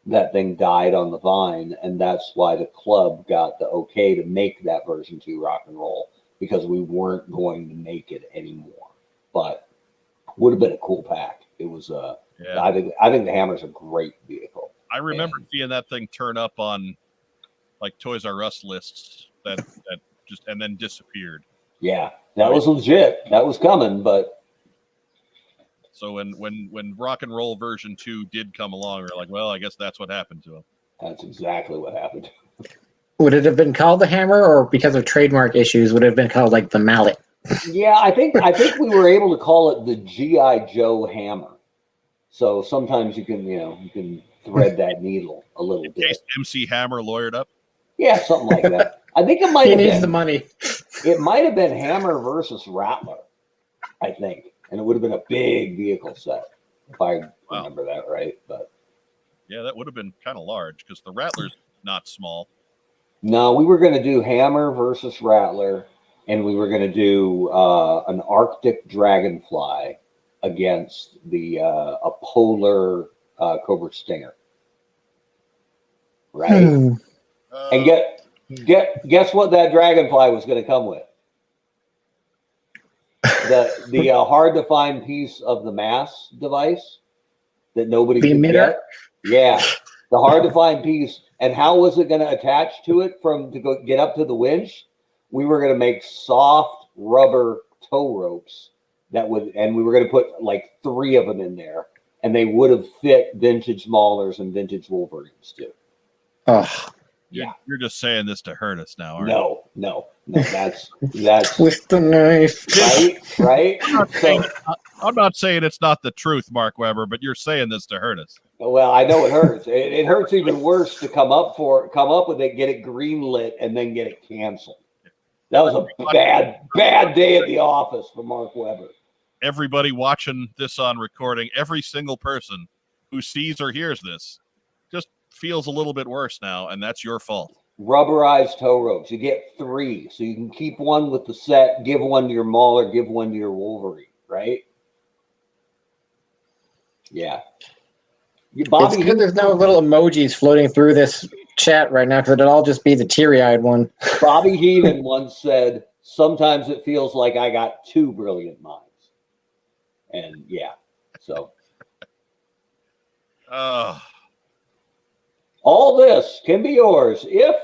that thing died on the vine, and that's why the club got the okay to make that version 2 rock and roll, because we weren't going to make it anymore. But would have been a cool pack. It was I think the hammer's a great vehicle. I remember seeing that thing turn up on like Toys R Us lists that just and then disappeared. Yeah, that was legit. That was coming, but so when Rock and Roll version 2 did come along, we were like, well, I guess that's what happened to him. That's exactly what happened. Would it have been called the hammer, or because of trademark issues, would it have been called like the mallet? Yeah, I think we were able to call it the G.I. Joe hammer. So sometimes you can thread that needle a little bit. In case MC Hammer lawyered up. Yeah, something like that. I think it might have been. He needs the money. It might have been Hammer versus Rattler, I think, and it would have been a big vehicle set if I remember that right. But yeah, that would have been kind of large because the Rattler's not small. No, we were going to do Hammer versus Rattler, and we were going to do an Arctic Dragonfly against a polar Cobra Stinger, right? And guess what that Dragonfly was going to come with? The hard to find piece of the mass device that nobody could get. Yeah, the hard to find piece. And how was it going to attach to it to go get up to the winch? We were going to make soft rubber tow ropes and we were going to put like 3 of them in there, and they would have fit vintage Maulers and vintage Wolverines too. Oh, yeah. You're just saying this to hurt us now, aren't you? No. That's with the knife. Right. I'm not saying it's not the truth, Mark Weber, but you're saying this to hurt us. Well, I know it hurts. It hurts even worse to come up with it, get it greenlit, and then get it canceled. That was a bad day at the office for Mark Weber. Everybody watching this on recording, every single person who sees or hears this just feels a little bit worse now, and that's your fault. Rubberized tow ropes. You get 3, so you can keep one with the set, give one to your Mauler, give one to your Wolverine, right? Yeah. Bobby, it's good there's no little emojis floating through this chat right now, because it'll all just be the teary-eyed one. Bobby Heenan once said, sometimes it feels like I got 2 brilliant minds. And yeah, so. All this can be yours if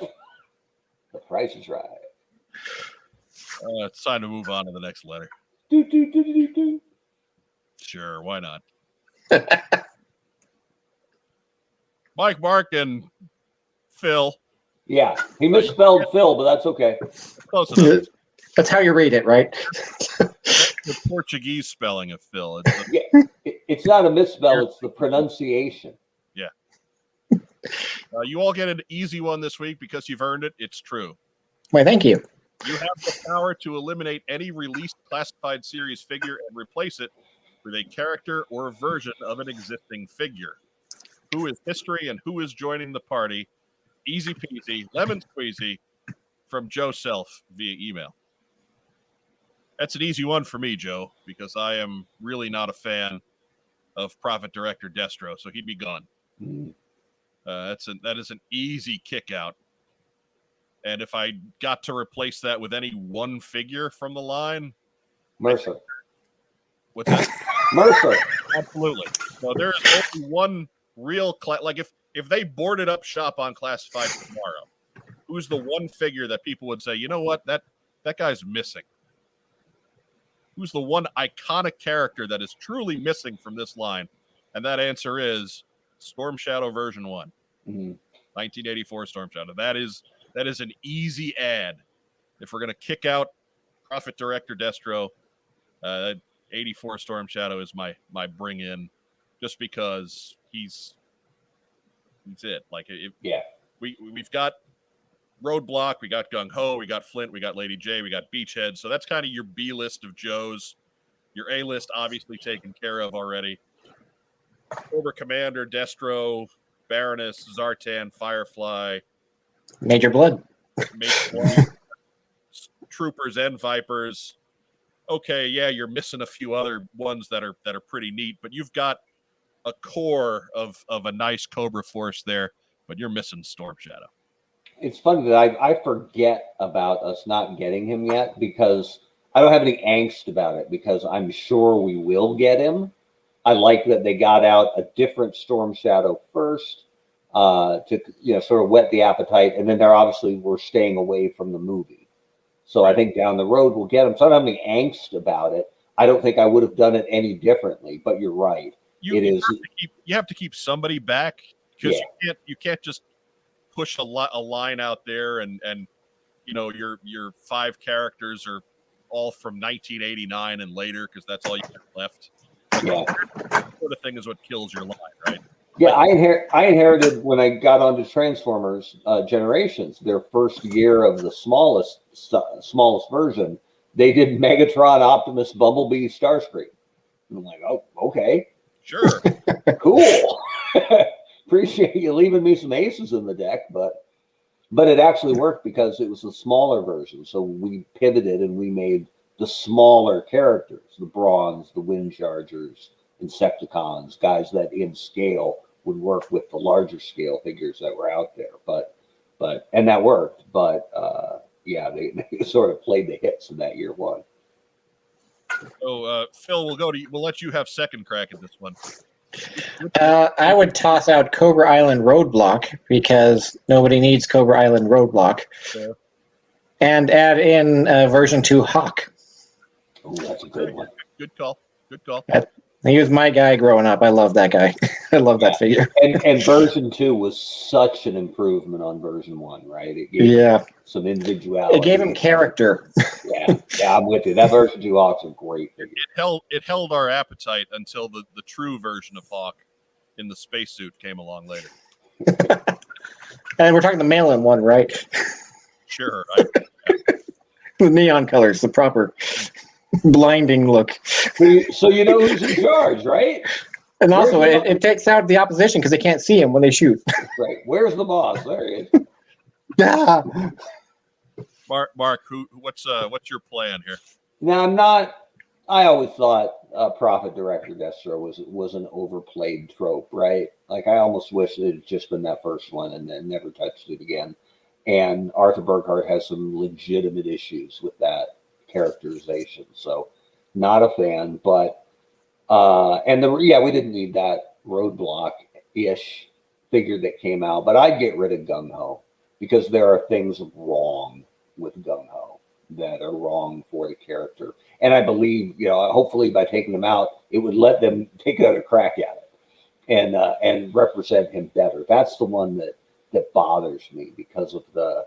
the price is right. It's time to move on to the next letter. Sure, why not? Mike, Mark, and Phil. Yeah, he misspelled Phil, but that's okay. Close enough. That's how you read it, right? The Portuguese spelling of Phil. It's not a misspell, it's the pronunciation. Yeah. You all get an easy one this week because you've earned it. It's true. Why, thank you. You have the power to eliminate any released classified series figure and replace it with a character or version of an existing figure. Who is history and who is joining the party? Easy peasy, lemon squeezy from Joe Self via email. That's an easy one for me, Joe, because I am really not a fan of Prophet Director Destro, so he'd be gone. Mm. That is an easy kick out. And if I got to replace that with any one figure from the line, Mercer. What's that? Mercer. Absolutely. No, there is only one real like if they boarded up shop on Classified tomorrow, who's the one figure that people would say, you know what, that guy's missing? Who's the one iconic character that is truly missing from this line? And that answer is Storm Shadow version 1. Mm-hmm. 1984 Storm Shadow. That is an easy add. If we're going to kick out Prophet Director Destro, 84 Storm Shadow is my bring in, just because he's it. Like we've got Roadblock, we got Gung Ho, we got Flint, we got Lady J, we got Beachhead. So that's kind of your B list of Joes. Your A list obviously taken care of already. Cobra Commander, Destro, Baroness, Zartan, Firefly, Major Blood, Troopers and Vipers. Okay, yeah, you're missing a few other ones that are pretty neat, but you've got a core of a nice Cobra force there, but you're missing Storm Shadow. It's funny that I forget about us not getting him yet, because I don't have any angst about it, because I'm sure we will get him. I like that they got out a different Storm Shadow first, to sort of whet the appetite, and then we're staying away from the movie. So I think down the road we'll get him. So I don't have any angst about it. I don't think I would have done it any differently. But you're right. You have to keep somebody back, because you can't just push a line out there and your 5 characters are all from 1989 and later, because that's all you have left. That sort of thing is what kills your line, right? Yeah, I inherited when I got onto Transformers Generations, their first year of the smallest version. They did Megatron, Optimus, Bumblebee, Starscream. And I'm like, oh, okay, sure, cool. Appreciate you leaving me some aces in the deck, but it actually worked because it was a smaller version. So we pivoted and we made the smaller characters, the Brawns, the Wind Chargers, Insecticons, guys that in scale would work with the larger scale figures that were out there. And that worked. But they sort of played the hits in that year one. So Phil, we'll let you have second crack at this one. I would toss out Cobra Island Roadblock, because nobody needs Cobra Island Roadblock. Yeah. And add in version 2 Hawk. Oh, that's a good one. Good call. He was my guy growing up. I love that guy. I love that figure. And version 2 was such an improvement on version 1, right? It gave some individuality. It gave him character. Yeah, I'm with you. That version 2 Hawk's a great figure. It held our appetite until the true version of Hawk in the spacesuit came along later. And we're talking the mail-in one, right? Sure. The neon colors, the proper blinding look. So you know who's in charge, right? And also, it takes out the opposition because they can't see him when they shoot. Right. Where's the boss? There he is. Yeah. Mark, what's your plan here? Now, I'm not. I always thought Prophet Director Destro was an overplayed trope, right? Like, I almost wish it had just been that first one and then never touched it again. And Arthur Burkhart has some legitimate issues with that characterization, so not a fan. But we didn't need that Roadblock-ish figure that came out. But I'd get rid of Gung Ho, because there are things wrong with Gung Ho that are wrong for the character. And I believe, hopefully by taking them out, it would let them take another crack at it and represent him better. That's the one that bothers me, because of the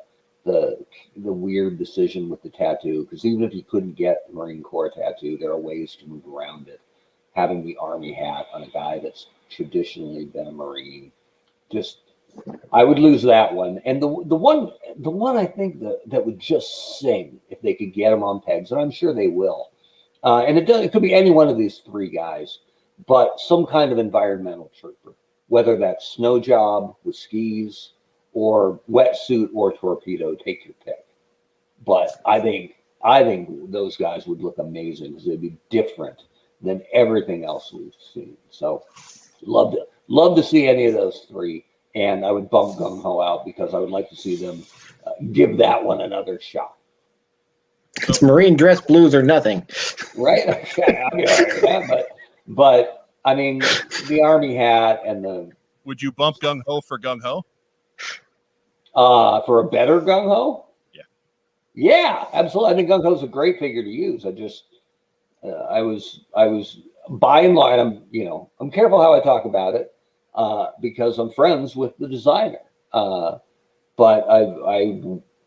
weird decision with the tattoo. Because even if you couldn't get a Marine Corps tattoo, there are ways to move around it. Having the Army hat on a guy that's traditionally been a Marine, I would lose that one. And the one I think that would just sing if they could get him on pegs, and I'm sure they will. And it could be any one of these 3 guys, but some kind of environmental trooper, whether that's snow job with skis or wetsuit or torpedo, take your pick. But I think I think those guys would look amazing because they'd be different than everything else we've seen. So love to see any of those three. And I would bump Gung Ho out because I would like to see them give that one another shot. It's Marine dress blues or nothing. Right? Yeah, I'll be all right with that. But I mean, the Army hat and the. Would you bump Gung Ho for Gung Ho? For a better Gung Ho? Yeah. Yeah, absolutely. I think Gung Ho's a great figure to use. I just, I was by and large, I'm careful how I talk about it because I'm friends with the designer. But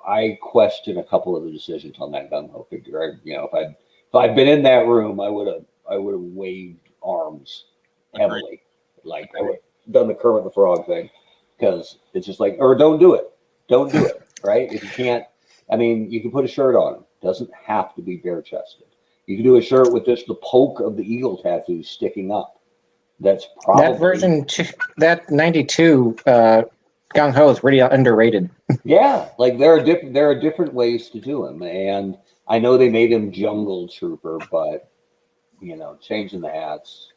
I question a couple of the decisions on that Gung Ho figure. If I'd been in that room, I would have waved arms heavily, like I would have done the Kermit the Frog thing, because it's just like, or don't do it, right? If you can't, I mean, you can put a shirt on him. Doesn't have to be bare chested. You can do a shirt with just the poke of the eagle tattoo sticking up. That's probably that version. That 92 Gung Ho is pretty underrated. Yeah, like there are different ways to do him, and I know they made him Jungle Trooper, but changing the hats,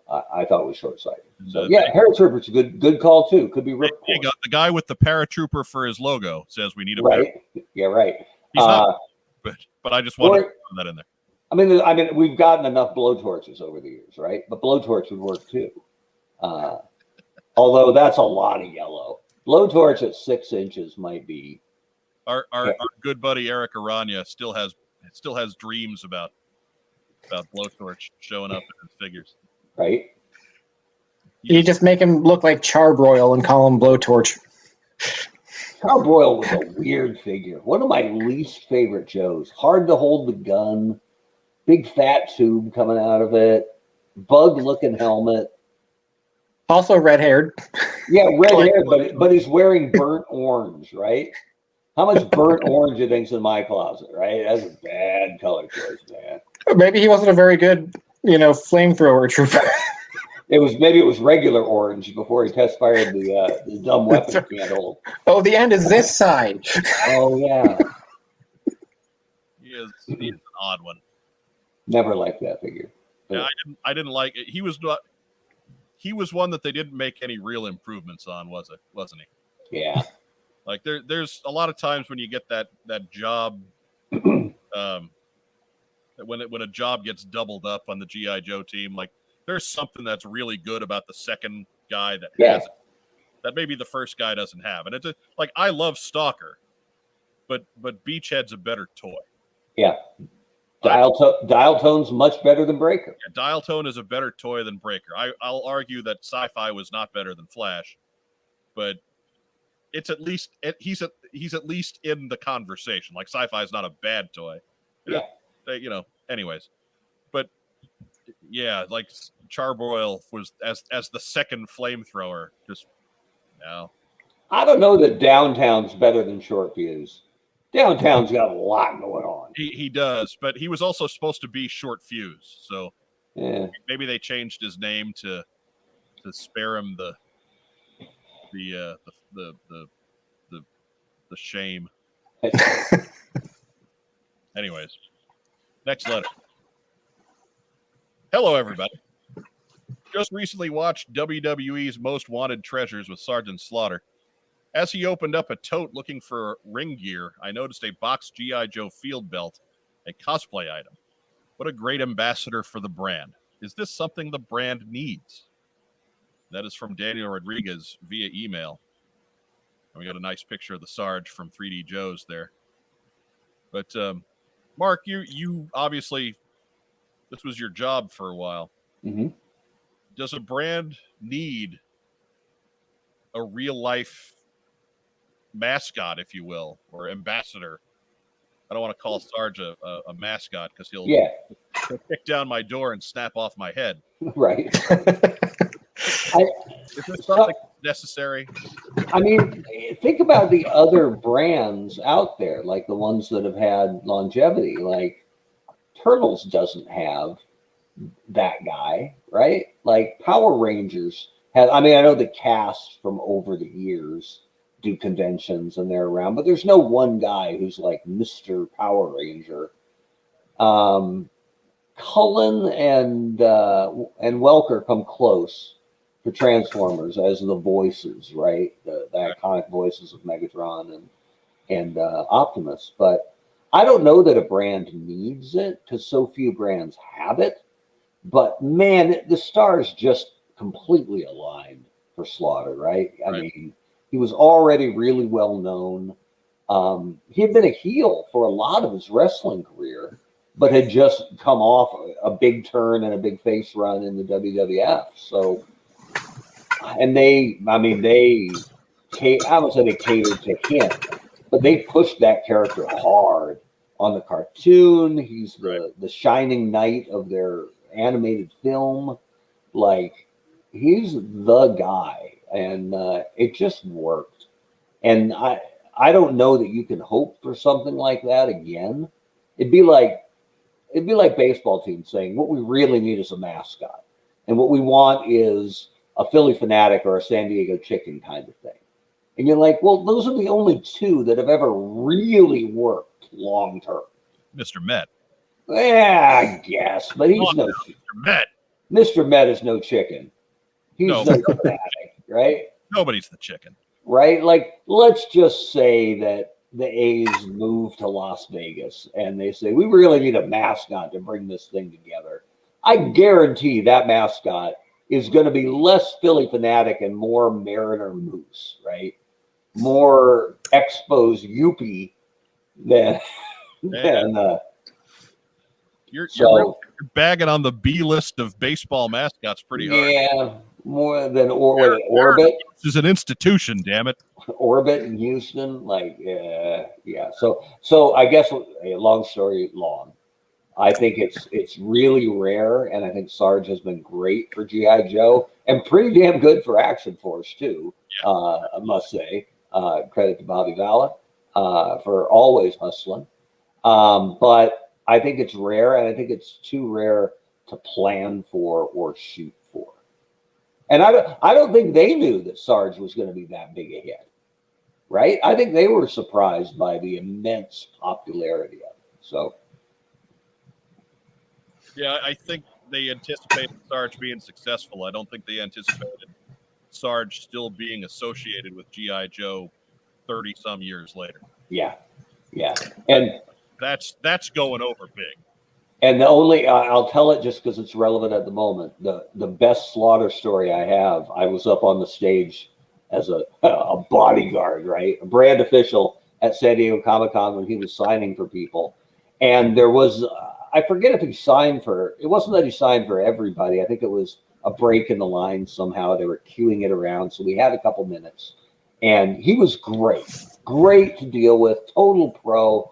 I thought was short-sighted. So yeah, Paratrooper's a good call too. Could be Ripcord. The guy with the paratrooper for his logo says we need a right. Yeah, right. He's not, but I just wanted to put that in there. I mean, we've gotten enough blowtorches over the years, right? But blowtorch would work too. Although that's a lot of yellow. Blowtorch at 6 inches might be. Our good buddy Eric Aranya still has dreams about Blowtorch showing up in his figures. Right. You just make him look like Charbroil and call him Blowtorch. Charbroil was a weird figure. One of my least favorite Joes. Hard to hold the gun. Big fat tube coming out of it. Bug-looking helmet. Also red-haired. Yeah, red-haired, but he's wearing burnt orange, right? How much burnt orange do you think's in my closet, right? That's a bad color choice, man. Maybe he wasn't a very good, flamethrower trooper. Maybe it was regular orange before he test fired the dumb weapon he can't hold. Oh, the end is this side. Oh yeah. He is an odd one. Never liked that figure. Yeah, I didn't like it. He was one that they didn't make any real improvements on, wasn't he? Yeah. Like there's a lot of times when you get that job, when a job gets doubled up on the GI Joe team, like there's something that's really good about the second guy that has it, that maybe the first guy doesn't have, and it's like I love Stalker, but Beachhead's a better toy. Yeah. Dial Tone's much better than Breaker. Yeah, Dial Tone is a better toy than Breaker. I'll argue that Sci-Fi was not better than Flash, but it's at least he's at least in the conversation. Like Sci-Fi is not a bad toy. Yeah. Anyways, but yeah, like Charbroil was as the second flamethrower. Just no. I don't know that Downtown's better than Short Fuse. Downtown's got a lot going on. He does, but he was also supposed to be Short Fuse, so yeah. Maybe they changed his name to spare him the shame. Anyways, next letter. Hello, everybody. Just recently watched WWE's Most Wanted Treasures with Sergeant Slaughter. As he opened up a tote looking for ring gear, I noticed a boxed G.I. Joe field belt, a cosplay item. What a great ambassador for the brand. Is this something the brand needs? That is from Daniel Rodriguez via email. And we got a nice picture of the Sarge from 3D Joe's there. But Mark, you obviously, this was your job for a while. Mm-hmm. Does a brand need a real life mascot, if you will, or ambassador? I don't want to call Sarge a mascot because he'll kick down my door and snap off my head. Right. Is this something necessary? I mean, think about the other brands out there, like the ones that have had longevity. Like Turtles doesn't have that guy, right? Like Power Rangers have. I mean, I know the cast from over the years do conventions and they're around, but there's no one guy who's like Mr. Power Ranger. Cullen and Welker come close for Transformers as the voices, right? The iconic voices of Megatron and Optimus. But I don't know that a brand needs it because so few brands have it. But man, the stars just completely aligned for Slaughter, right? I mean, he was already really well known. He had been a heel for a lot of his wrestling career, but had just come off a big turn and a big face run in the WWF. So, and I wouldn't say they catered to him, but they pushed that character hard on the cartoon. He's the shining knight of their animated film. Like, he's the guy, and it just worked. And I don't know that you can hope for something like that again. It'd be like baseball teams saying, what we really need is a mascot. And what we want is a Philly Fanatic or a San Diego Chicken kind of thing. And you're like, well, those are the only two that have ever really worked long term. Mr. Met. Yeah, I guess. But he's no Mr. Met. Mr. Met is no chicken. He's no Fanatic, right? Nobody's the chicken. Right? Like, let's just say that the A's move to Las Vegas and they say, we really need a mascot to bring this thing together. I guarantee that mascot is going to be less Philly Fanatic and more Mariner Moose, right? More Expos Yuppie than you're bagging on the B list of baseball mascots pretty hard. Yeah, more than Orbit. This is an institution, damn it. Orbit in Houston, like, yeah. So I guess, long story long, I think it's really rare, and I think Sarge has been great for G.I. Joe and pretty damn good for Action Force too. Yeah. I must say, credit to Bobby Valla for always hustling. But I think it's rare, and I think it's too rare to plan for or shoot for. And I don't think they knew that Sarge was going to be that big a hit, right? I think they were surprised by the immense popularity of it. So, yeah, I think they anticipated Sarge being successful. I don't think they anticipated Sarge still being associated with G.I. Joe 30-some years later. Yeah, and that's going over big. And the only I'll tell it just because it's relevant at the moment. The best Slaughter story I have. I was up on the stage as a bodyguard, right, a brand official at San Diego Comic-Con when he was signing for people, and there was I forget if he signed for. It wasn't that he signed for everybody. I think it was a break in the line somehow. They were queuing it around, so we had a couple minutes, and he was great to deal with, total pro.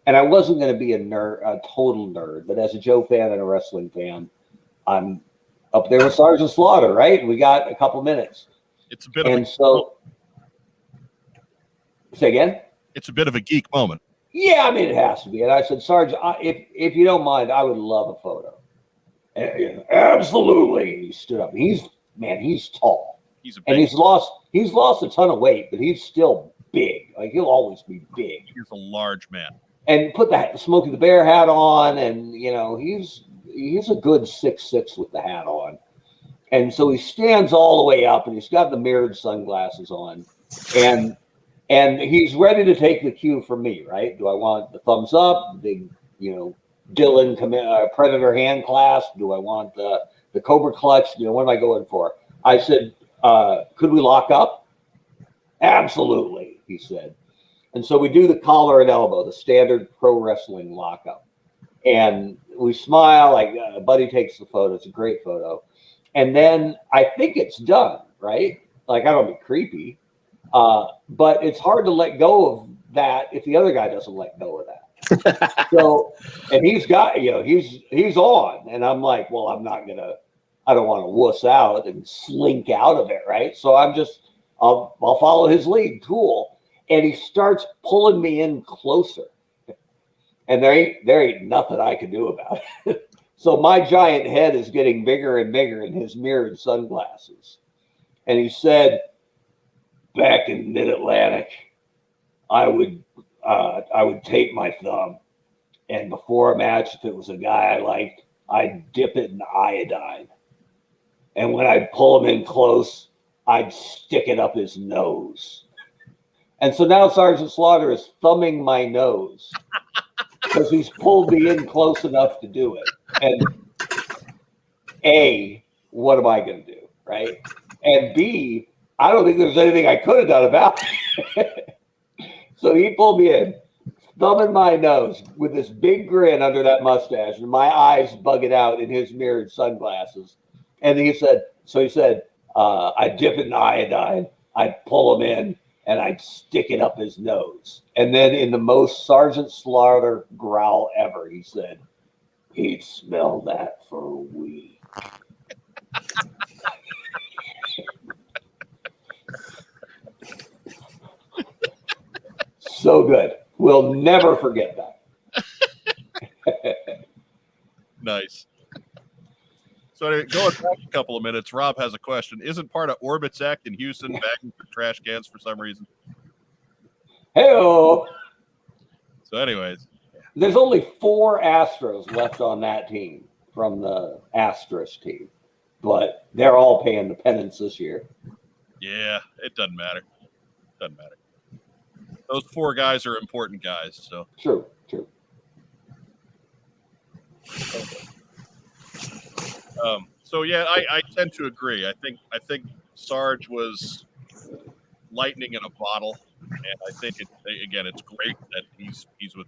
And I wasn't going to be a total nerd, but as a Joe fan and a wrestling fan, I'm up there with Sergeant Slaughter, right? We got a couple minutes. It's a bit say again? It's a bit of a geek moment. Yeah, I mean, it has to be. And I said, Sarge, if you don't mind, I would love a photo. Absolutely. He stood up. He's tall. He's lost a ton of weight, but he's still big. Like, he'll always be big. He's a large man. And put the Smokey the Bear hat on, and he's a good 6'6" with the hat on. And so he stands all the way up, and he's got the mirrored sunglasses on, and he's ready to take the cue from me, right? Do I want the thumbs up, big, Dylan Predator hand clasp? Do I want the Cobra clutch? What am I going for? I said, could we lock up? Absolutely, he said. And so we do the collar and elbow, the standard pro wrestling lockup. And we smile, like Buddy takes the photo. It's a great photo. And then I think it's done, right? Like, I don't want to be creepy. But it's hard to let go of that if the other guy doesn't let go of that. So, and he's got, he's on. And I'm like, well, I don't want to wuss out and slink out of it, right? So I'll follow his lead. Cool. And he starts pulling me in closer. And there ain't nothing I can do about it. So my giant head is getting bigger and bigger in his mirrored sunglasses. And he said, back in Mid-Atlantic, I would tape my thumb, and before a match, if it was a guy I liked, I'd dip it in iodine. And when I'd pull him in close, I'd stick it up his nose. And so now Sergeant Slaughter is thumbing my nose because he's pulled me in close enough to do it. And A, what am I going to do, right? And B, I don't think there's anything I could have done about it. So he pulled me in, thumbing my nose with this big grin under that mustache and my eyes bugging out in his mirrored sunglasses. And he said, I'd dip it in iodine, I'd pull him in, and I'd stick it up his nose. And then in the most Sergeant Slaughter growl ever, he said, he'd smell that for a week. So good. We'll never forget that. Nice. So anyway, going back a couple of minutes, Rob has a question. Isn't part of Orbit's act in Houston bagging for trash cans for some reason? Hey-o. So anyways. There's only 4 Astros left on that team from the Astros team, but they're all paying the penance this year. Yeah, it doesn't matter. Doesn't matter. Those 4 guys are important guys. So True. So yeah, I tend to agree. I think Sarge was lightning in a bottle, and I think it's great that he's with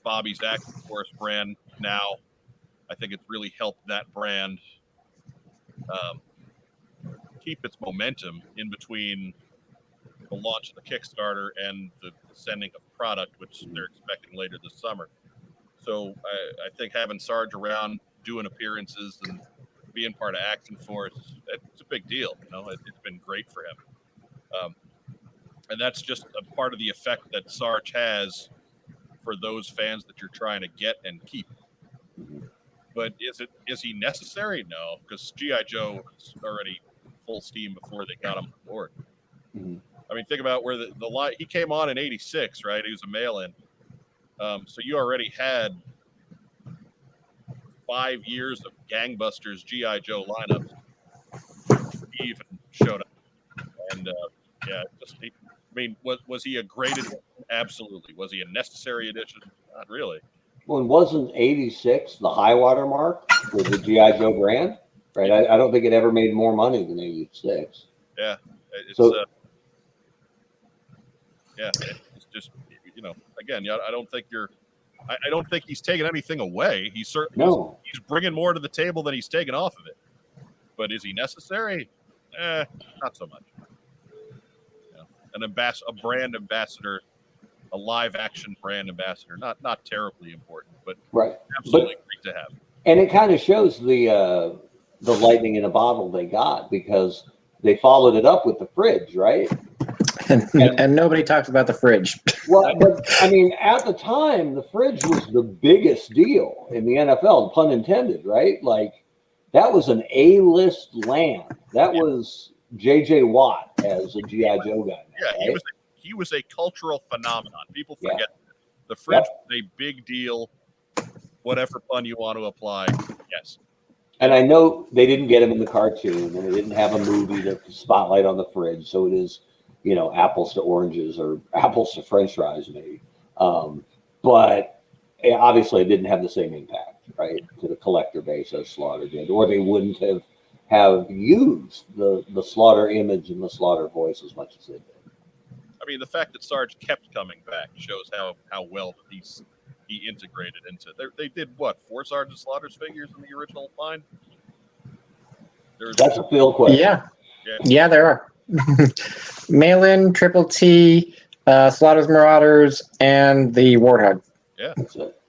Bobby's Active Force brand now. I think it's really helped that brand keep its momentum in between the launch of the Kickstarter and the sending of product, which they're expecting later this summer. So I think having Sarge around, doing appearances and being part of Action Force, it's a big deal. You know, it's been great for him. And that's just a part of the effect that Sarge has for those fans that you're trying to get and keep. But is he necessary? No, because G.I. Joe was already full steam before they got him on board. Mm-hmm. I mean, think about where the line, he came on in 86, right? He was a mail-in. So you already had 5 years of gangbusters G.I. Joe lineups. He even showed up. And was he a great addition? Absolutely. Was he a necessary addition? Not really. Well, wasn't 86 the high water mark with the G.I. Joe brand? Right. I don't think it ever made more money than 86. Yeah. It's just, again, I don't think I don't think he's taking anything away. He's certainly he's bringing more to the table than he's taking off of it. But is he necessary? Not so much. A brand ambassador, a live action brand ambassador, not terribly important, but absolutely great to have. And it kind of shows the lightning in a bottle they got, because they followed it up with the fridge, right? And nobody talks about the fridge. Well, but I mean, at the time, the fridge was the biggest deal in the NFL, pun intended, right? Like, that was an A-list land. That was J.J. Watt as a G.I. Joe guy. Yeah, right? he was a cultural phenomenon. People forget the fridge was a big deal. Whatever pun you want to apply, yes. And I know they didn't get him in the cartoon, and they didn't have a movie to spotlight on the fridge, so it is, apples to oranges or apples to French fries, maybe. But obviously, it didn't have the same impact, right, to the collector base as Slaughter did, or they wouldn't have used the Slaughter image and the Slaughter voice as much as they did. I mean, the fact that Sarge kept coming back shows how well he integrated into. They did what, 4 Sergeant Slaughter's figures in the original line? That's a Phil question. Yeah, there are. Mail-in, Triple T, Slaughter's Marauders, and the Warthog. Yeah, that's it.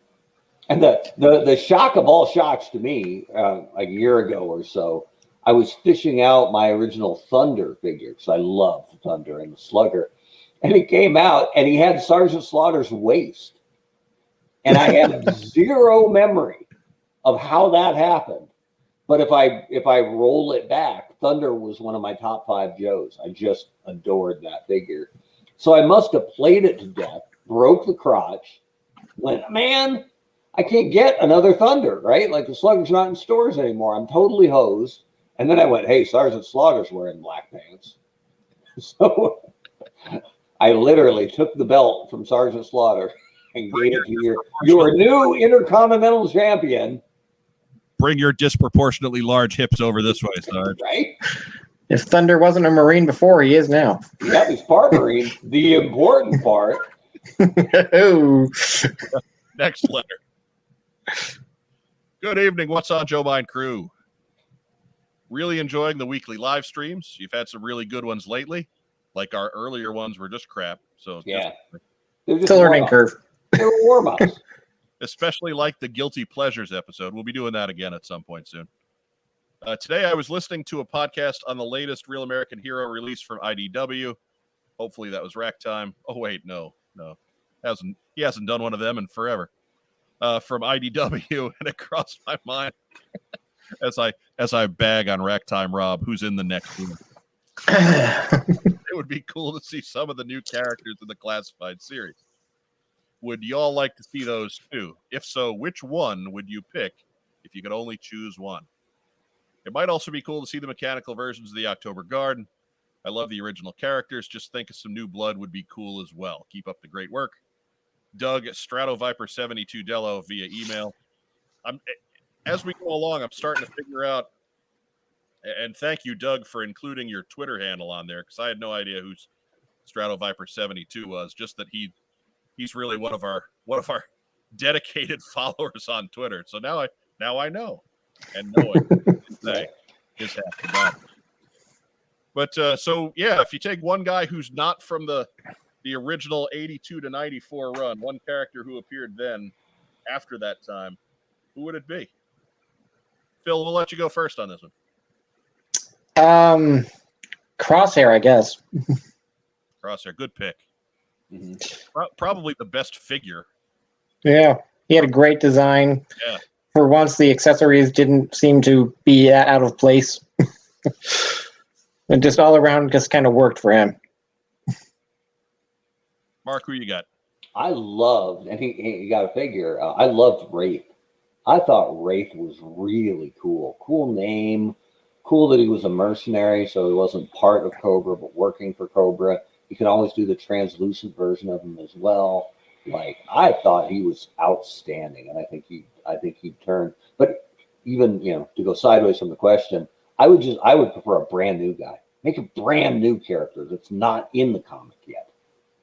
And the shock of all shocks to me, a year ago or so, I was fishing out my original Thunder figure, because I love the Thunder and the Slugger, and it came out, and he had Sergeant Slaughter's waist. And I have zero memory of how that happened. But if I roll it back Thunder was one of my top 5 Joes. I just adored that figure. So I must have played it to death, broke the crotch, went, man, I can't get another Thunder, right? Like the Slugger's not in stores anymore. I'm totally hosed. And then I went, hey, Sergeant Slaughter's wearing black pants. So I literally took the belt from Sergeant Slaughter and gave it to your new Intercontinental Champion. Bring your disproportionately large hips over this way, Sarge. Right? If Thunder wasn't a Marine before, he is now. Yeah, he's part Marine. The important part. Next letter. Good evening. What's on Joe Mind Crew? Really enjoying the weekly live streams. You've had some really good ones lately. Like our earlier ones were just crap. So yeah, it's a learning curve. They were warm-ups. Especially like the Guilty Pleasures episode. We'll be doing that again at some point soon. Today I was listening to a podcast on the latest Real American Hero release from IDW. Hopefully that was Rack Time. Oh wait, no. He hasn't done one of them in forever. From IDW, and it crossed my mind as I bag on Rack Time Rob, who's in the next room. It would be cool to see some of the new characters in the classified series. Would y'all like to see those too? If so, which one would you pick if you could only choose one? It might also be cool to see the mechanical versions of the October Guard. I love the original characters. Just think of some new blood would be cool as well. Keep up the great work. Doug Stratoviper72 Dello via email. As we go along, I'm starting to figure out, and thank you, Doug, for including your Twitter handle on there, because I had no idea who Stratoviper72 was, just that he's really one of our dedicated followers on Twitter. So now I know, and knowing is half the battle. But so yeah, if you take one guy who's not from the original 82 to 94 run, one character who appeared then after that time, who would it be? Phil, we'll let you go first on this one. Crosshair, I guess. Crosshair, good pick. Mm-hmm. Probably the best figure. Yeah, he had a great design. Yeah. For once, the accessories didn't seem to be out of place. And just all around just kind of worked for him. Mark, who you got? I loved, and he got a figure. I loved Wraith. I thought Wraith was really cool. Cool name. Cool that he was a mercenary, so he wasn't part of Cobra, but working for Cobra. You could always do the translucent version of him as well. Like, I thought he was outstanding, and I think he'd turn. But even, to go sideways from the question, I would prefer a brand new guy. Make a brand new character that's not in the comic yet.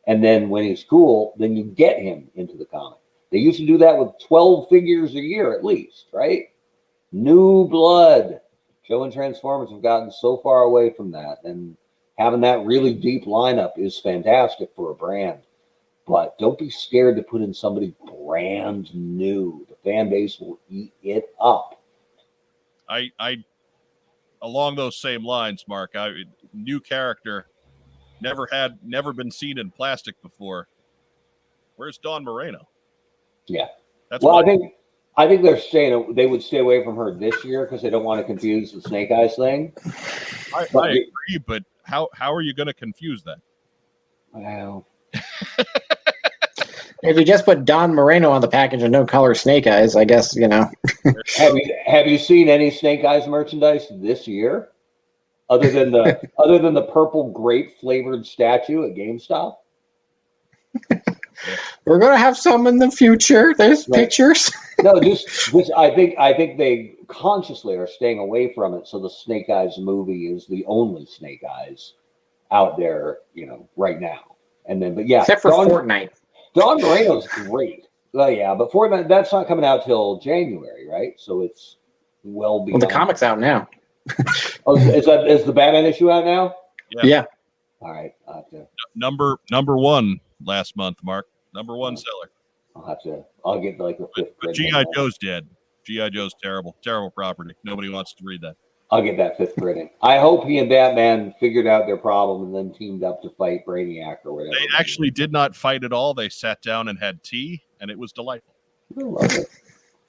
And then when he's cool, then you get him into the comic. They used to do that with 12 figures a year at least, right? New blood. Joe and Transformers have gotten so far away from that. And having that really deep lineup is fantastic for a brand. But don't be scared to put in somebody brand new. The fan base will eat it up. I along those same lines, Mark, new character, never been seen in plastic before. Where's Dawn Moreno? Yeah. That's well, I think they would stay away from her this year because they don't want to confuse the Snake Eyes thing. I agree, but how are you going to confuse that? Well, if you just put Don Moreno on the package and no color Snake Eyes, I guess, Have you seen any Snake Eyes merchandise this year, other than the purple grape flavored statue at GameStop? We're gonna have some in the future. There's pictures. No, just I think they consciously are staying away from it. So the Snake Eyes movie is the only Snake Eyes out there, right now. And then, but yeah, except for Fortnite. Dawn Moreno's great. Well, yeah, but Fortnite, that's not coming out till January, right? So it's well beyond. Well, the comic's out now. Is the Batman issue out now? Yeah. All right. Number one last month, Mark. Number one seller. I'll get like the fifth. But G.I. Joe's dead. G.I. Joe's terrible property. Nobody wants to read that. I'll get that fifth printing. I hope he and Batman figured out their problem and then teamed up to fight Brainiac or whatever. They actually did not fight at all. They sat down and had tea, and it was delightful. I love it.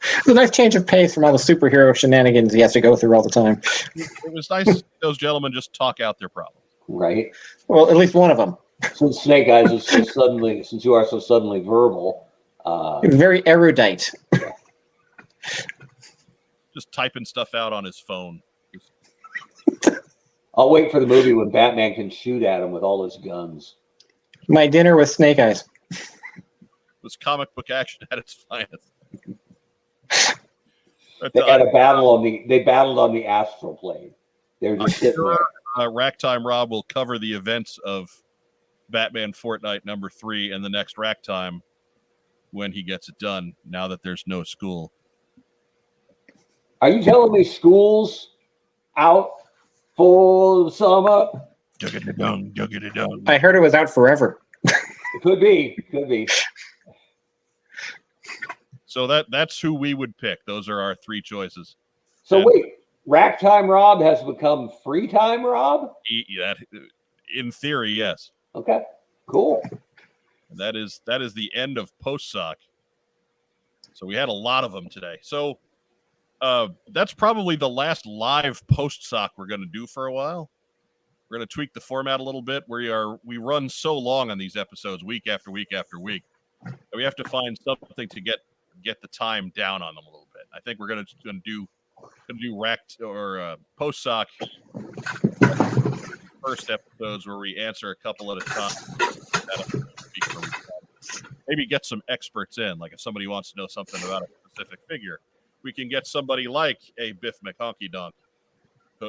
It's a nice change of pace from all the superhero shenanigans he has to go through all the time. It was nice to see those gentlemen just talk out their problems. Right. Well, at least one of them. Since Snake Eyes is so suddenly, since you are so suddenly verbal, Very erudite. Just typing stuff out on his phone. I'll wait for the movie when Batman can shoot at him with all his guns. My dinner with Snake Eyes. This comic book action at its finest. They had a battle on the. They battled on the astral plane. They were just sitting there. Rack Time Rob will cover the events of Batman Fortnite #3 and the next Rack Time when he gets it done. Now that there's no school. Are you telling me school's out for the summer? I heard it was out forever. It could be. Could be. So that's who we would pick. Those are our 3 choices. So wait, Rack Time Rob has become Free Time Rob? In theory, yes. Okay, cool. And that is the end of Postsac. So we had a lot of them today. So that's probably the last live Postsac we're going to do for a while. We're going to tweak the format a little bit. We run so long on these episodes, week after week after week, that we have to find something to get the time down on them a little bit. I think we're going to do Racked or Postsac first episodes where we answer a couple at a time. Maybe get some experts in, like if somebody wants to know something about a specific figure, we can get somebody like a Biff McHonky Dunk,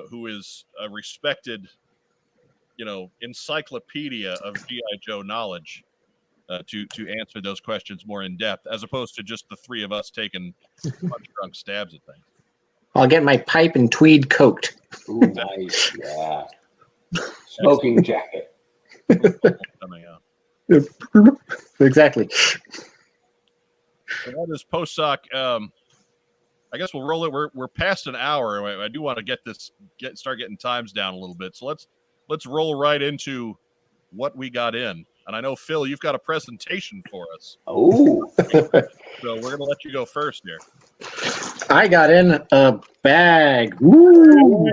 who is a respected, encyclopedia of G.I. Joe knowledge, to answer those questions more in depth, as opposed to just the 3 of us taking drunk stabs at things. I'll get my pipe and tweed coat. Ooh, nice. Yeah. Smoking jacket. Coming out. Exactly. So that is Postsac. I guess we'll roll it. We're past an hour. I do want to start getting times down a little bit. So let's roll right into what we got in. And I know, Phil, you've got a presentation for us. Oh. So we're going to let you go first here. I got in a bag. Woo!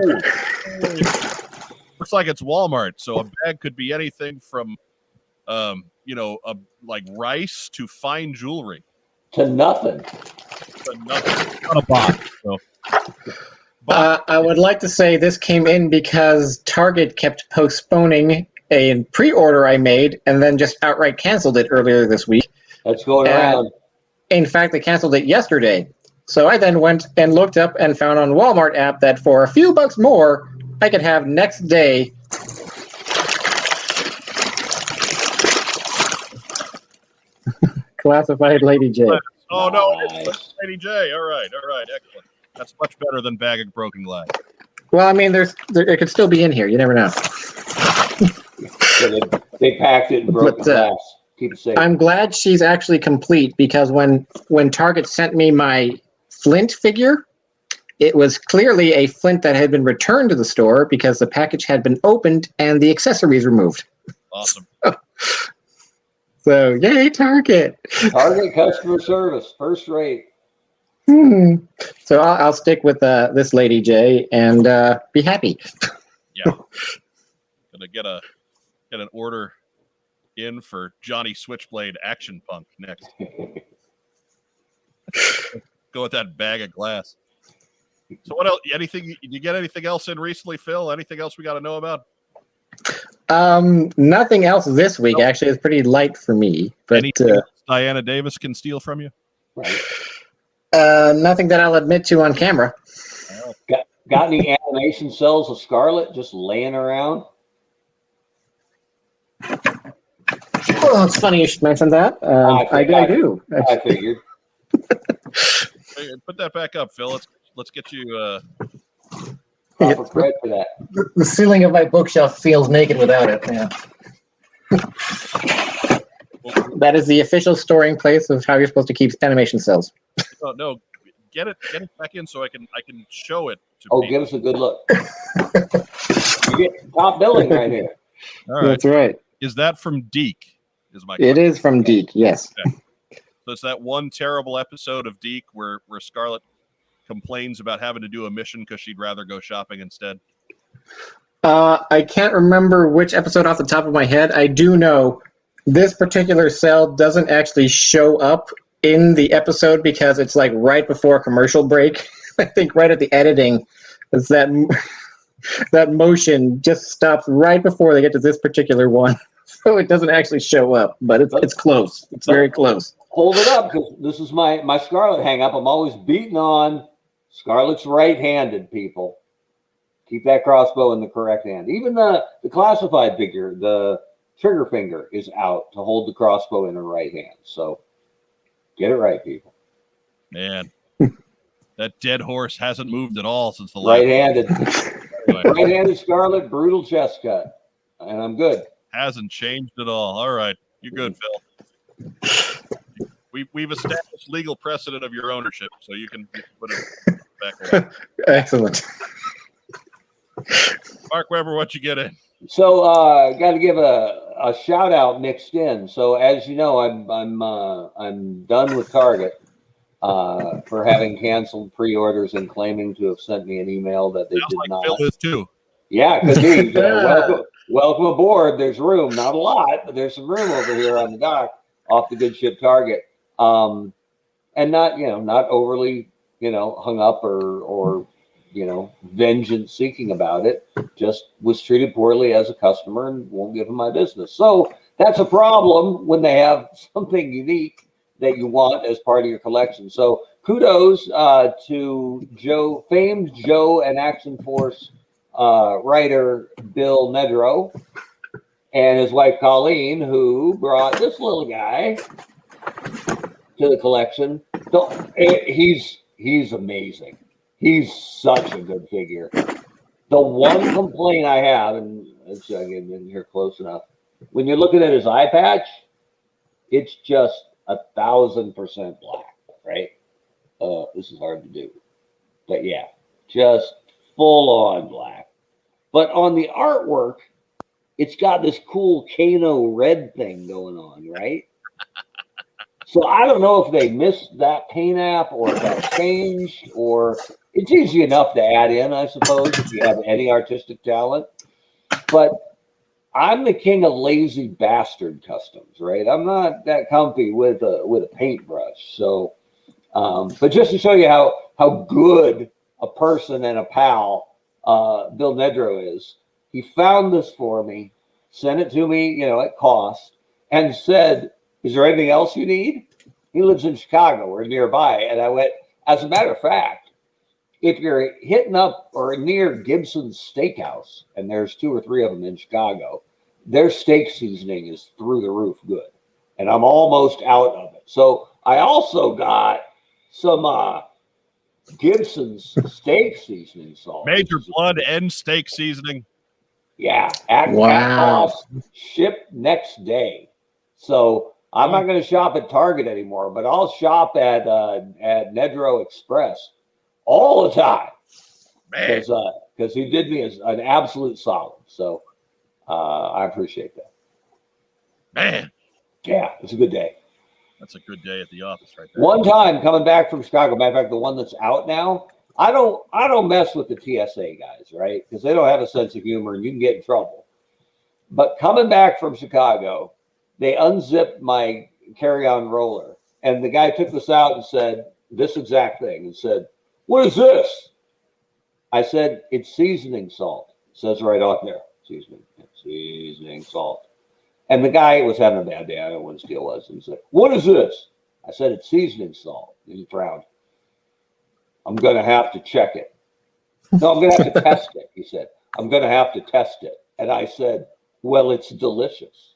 Looks like it's Walmart. So a bag could be anything from, like rice to fine jewelry. To nothing. Not a box. So. I would like to say this came in because Target kept postponing a pre-order I made and then just outright canceled it earlier this week. That's going around. In fact, they canceled it yesterday. So I then went and looked up and found on Walmart app that for a few bucks more, I could have next day classified Lady J. Oh, no, it's Lady J. All right, excellent. That's much better than bag of broken glass. Well, I mean, it could still be in here. You never know. So they packed it and broke glass. Keep it safe. I'm glad she's actually complete because when Target sent me my Flint figure, it was clearly a Flint that had been returned to the store because the package had been opened and the accessories removed. Awesome. So, yay, Target. Target customer service, first rate. So I'll stick with this Lady J and be happy. Yeah. Gonna get an order in for Johnny Switchblade Action Punk next. Go with that bag of glass. So what else? Did you get anything else in recently, Phil? Anything else we got to know about? Nothing else this week. Actually, it's pretty light for me. But anything else Diana Davis can steal from you? Right. Nothing that I'll admit to on camera. Got any animation cells of Scarlet just laying around? Well, it's funny you should mention that. I do. I figured. Hey, put that back up, Phil. Let's get you proper credit for that. The ceiling of my bookshelf feels naked without it. Yeah. That is the official storing place of how you're supposed to keep animation cells. Oh no, get it back in so I can show it to people. Give us a good look. You get top billing right here. All right. That's right. Is that from Deke? Is my question. It is from Deke, yes. Okay. There's that one terrible episode of Deke where Scarlet complains about having to do a mission because she'd rather go shopping instead. I can't remember which episode off the top of my head. I do know this particular cell doesn't actually show up in the episode because it's like right before a commercial break. I think right at the editing, it's that motion just stops right before they get to this particular one. So it doesn't actually show up, but it's close. It's very close. Hold it up, because this is my Scarlet hang up. I'm always beating on Scarlet's right-handed, people. Keep that crossbow in the correct hand. Even the classified figure, the trigger finger is out to hold the crossbow in her right hand. So get it right, people. Man, that dead horse hasn't moved at all since the right-handed. Right-handed Scarlet, brutal chest cut. And I'm good. Hasn't changed at all. All right. You're good, Phil. We've established legal precedent of your ownership, so you can put it back away. Excellent. Mark Weber, what you get in? So got to give a shout out mixed in. So as you know, I'm done with Target for having canceled pre-orders and claiming to have sent me an email that they did not. Phil is too. Yeah, could be. Welcome aboard. There's room, not a lot, but there's some room over here on the dock off the Good Ship Target. And not overly hung up or vengeance seeking about it. Just was treated poorly as a customer and won't give them my business. So that's a problem when they have something unique that you want as part of your collection. So kudos to famed Joe and Action Force writer Bill Nedrow and his wife Colleen, who brought this little guy to the collection. So he's amazing. He's such a good figure. The one complaint I have, and let's see if I can get in here close enough. When you're looking at his eye patch, it's just 1,000% black, right? This is hard to do. But yeah, just full on black. But on the artwork, it's got this cool Kano red thing going on, right? So I don't know if they missed that paint app or if that changed, or it's easy enough to add in, I suppose, if you have any artistic talent. But I'm the king of lazy bastard customs, right? I'm not that comfy with a paintbrush. So, but just to show you how good a person and a pal Bill Nedrow is, he found this for me, sent it to me, at cost, and said, "Is there anything else you need?" He lives in Chicago or nearby. And I went, as a matter of fact, if you're hitting up or near Gibson's Steakhouse, and there's 2 or 3 of them in Chicago, their steak seasoning is through the roof good. And I'm almost out of it. So I also got some Gibson's steak seasoning salt. Major blood and steak seasoning. Yeah. Wow. Shipped next day. So I'm not going to shop at Target anymore, but I'll shop at Nedrow Express all the time because he did me an absolute solid. So I appreciate that. Man. Yeah, it's a good day. That's a good day at the office right there. One time coming back from Chicago, matter of fact, the one that's out now, I don't mess with the TSA guys, right? Because they don't have a sense of humor and you can get in trouble. But coming back from Chicago, they unzipped my carry-on roller, and the guy took this out and said this exact thing and said, "What is this?" I said, "It's seasoning salt." It says right on there, seasoning salt. And the guy was having a bad day. I don't know what his deal was. And he said, "What is this?" I said, "It's seasoning salt." And he frowned. "I'm going to have to check it." "No, I'm going to have to test it," he said. "I'm going to have to test it." And I said, "Well, it's delicious."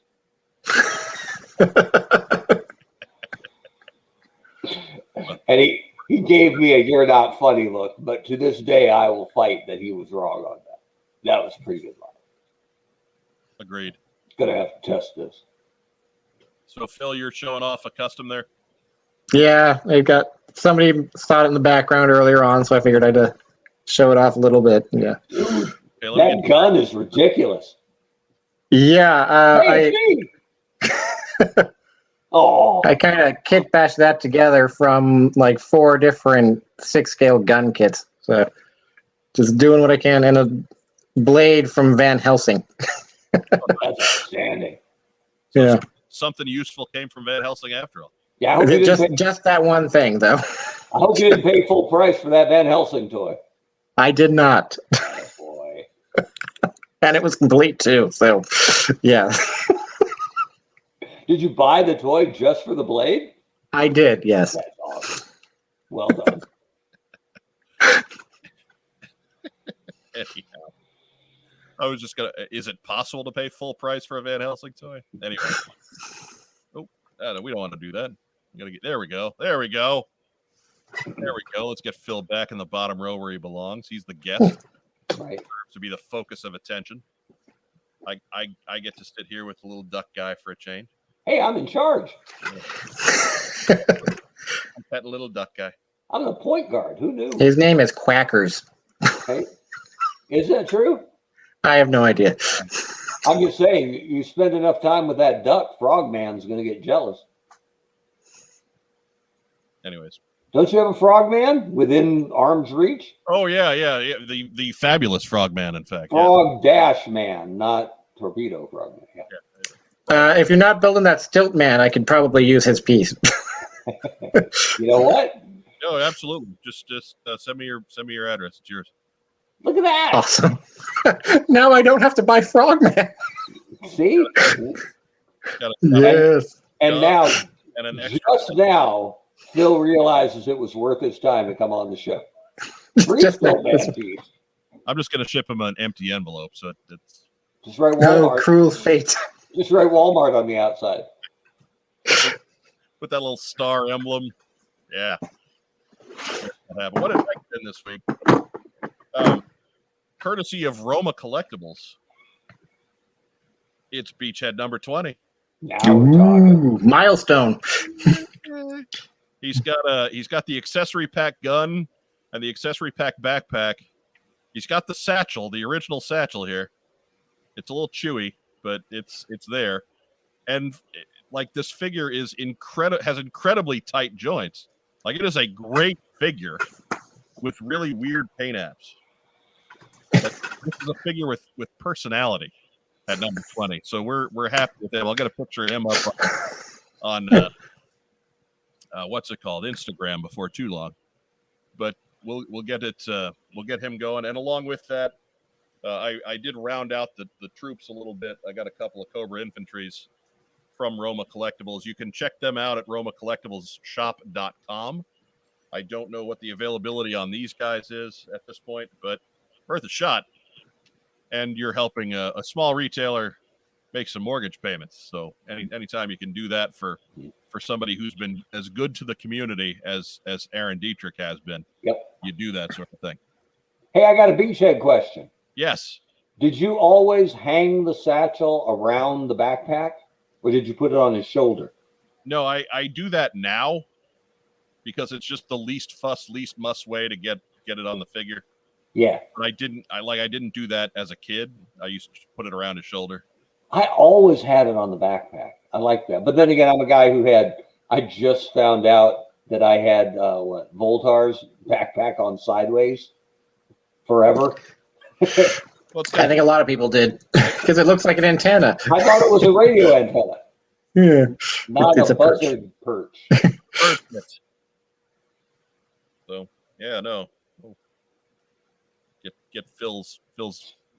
And he gave me a "you're not funny" look, but to this day I will fight that he was wrong on that. That was a pretty good line. Agreed. Gonna have to test this. So Phil, you're showing off a custom there? Yeah, I got somebody saw it in the background earlier on, so I figured I'd show it off a little bit. Yeah. Dude, that gun is ridiculous. Yeah, Oh, I kind of kit bashed that together from like 4 different 6-scale gun kits. So just doing what I can, and a blade from Van Helsing. that's outstanding. So Yeah. something useful came from Van Helsing after all. Yeah, I hope, you didn't pay, Just that one thing, though. I hope you didn't pay full price for that Van Helsing toy. I did not. Oh, boy. And it was complete, too. So, yeah. Did you buy the toy just for the blade? I did, yes. That's awesome. Well done. Anyhow, I was just gonna. Is it possible to pay full price for a Van Helsing toy? Anyway, oh, we don't want to do that. We gotta get. There we go. There we go. There we go. Let's get Phil back in the bottom row where he belongs. He's the guest. Right. To be the focus of attention. I get to sit here with the little duck guy for a change. Hey, I'm in charge. That little duck guy. I'm the point guard. Who knew? His name is Quackers. Hey, is that true? I have no idea. I'm just saying, you spend enough time with that duck, Frogman's going to get jealous. Anyways. Don't you have a Frogman within arm's reach? Oh, yeah. The fabulous Frogman, in fact. Frog Dash Man, not Torpedo Frogman. Yeah. If you're not building that Stilt Man, I could probably use his piece. You know what? No, absolutely. Just send me your address. It's yours. Look at that. Awesome. Now I don't have to buy Frogman. See? Yes. And now, and an extra just now, Phil realizes it was worth his time to come on the show. Just I'm just going to ship him an empty envelope. So it's just write no Walmart. cruel fate. Just write Walmart on the outside. With that little star emblem. Yeah. What did I get in this week? Courtesy of Roma Collectibles. It's Beachhead number 20. Now we're talking. Milestone. He's got the accessory pack gun and the accessory pack backpack. He's got the satchel, the original satchel here. It's a little chewy, but it's there. And like this figure is has incredibly tight joints. Like it is a great figure with really weird paint apps. But this is a figure with personality at number 20. So we're happy with him. I'll get a picture of him up on what's it called? Instagram before too long. But we'll get it we'll get him going. And along with that, I did round out the troops a little bit. I got a couple of Cobra Infantries from Roma Collectibles. You can check them out at romacollectiblesshop.com. I don't know what the availability on these guys is at this point, but worth a shot. And you're helping a small retailer make some mortgage payments. So anytime you can do that for somebody who's been as good to the community as Aaron Dietrich has been, yep, you do that sort of thing. Hey, I got a Beachhead question. Yes. Did you always hang the satchel around the backpack, or did you put it on his shoulder? No, I do that now because it's just the least fuss, least muss way to get it on the figure. Yeah. But I didn't do that as a kid. I used to put it around his shoulder. I always had it on the backpack. I like that. But then again, I'm a guy I just found out that I had Voltar's backpack on sideways forever. Well, I think a lot of people did because it looks like an antenna. I thought it was a radio antenna. Yeah. Not It's a a perch. buzzard perch. Perfect. So yeah, no. Get Phil's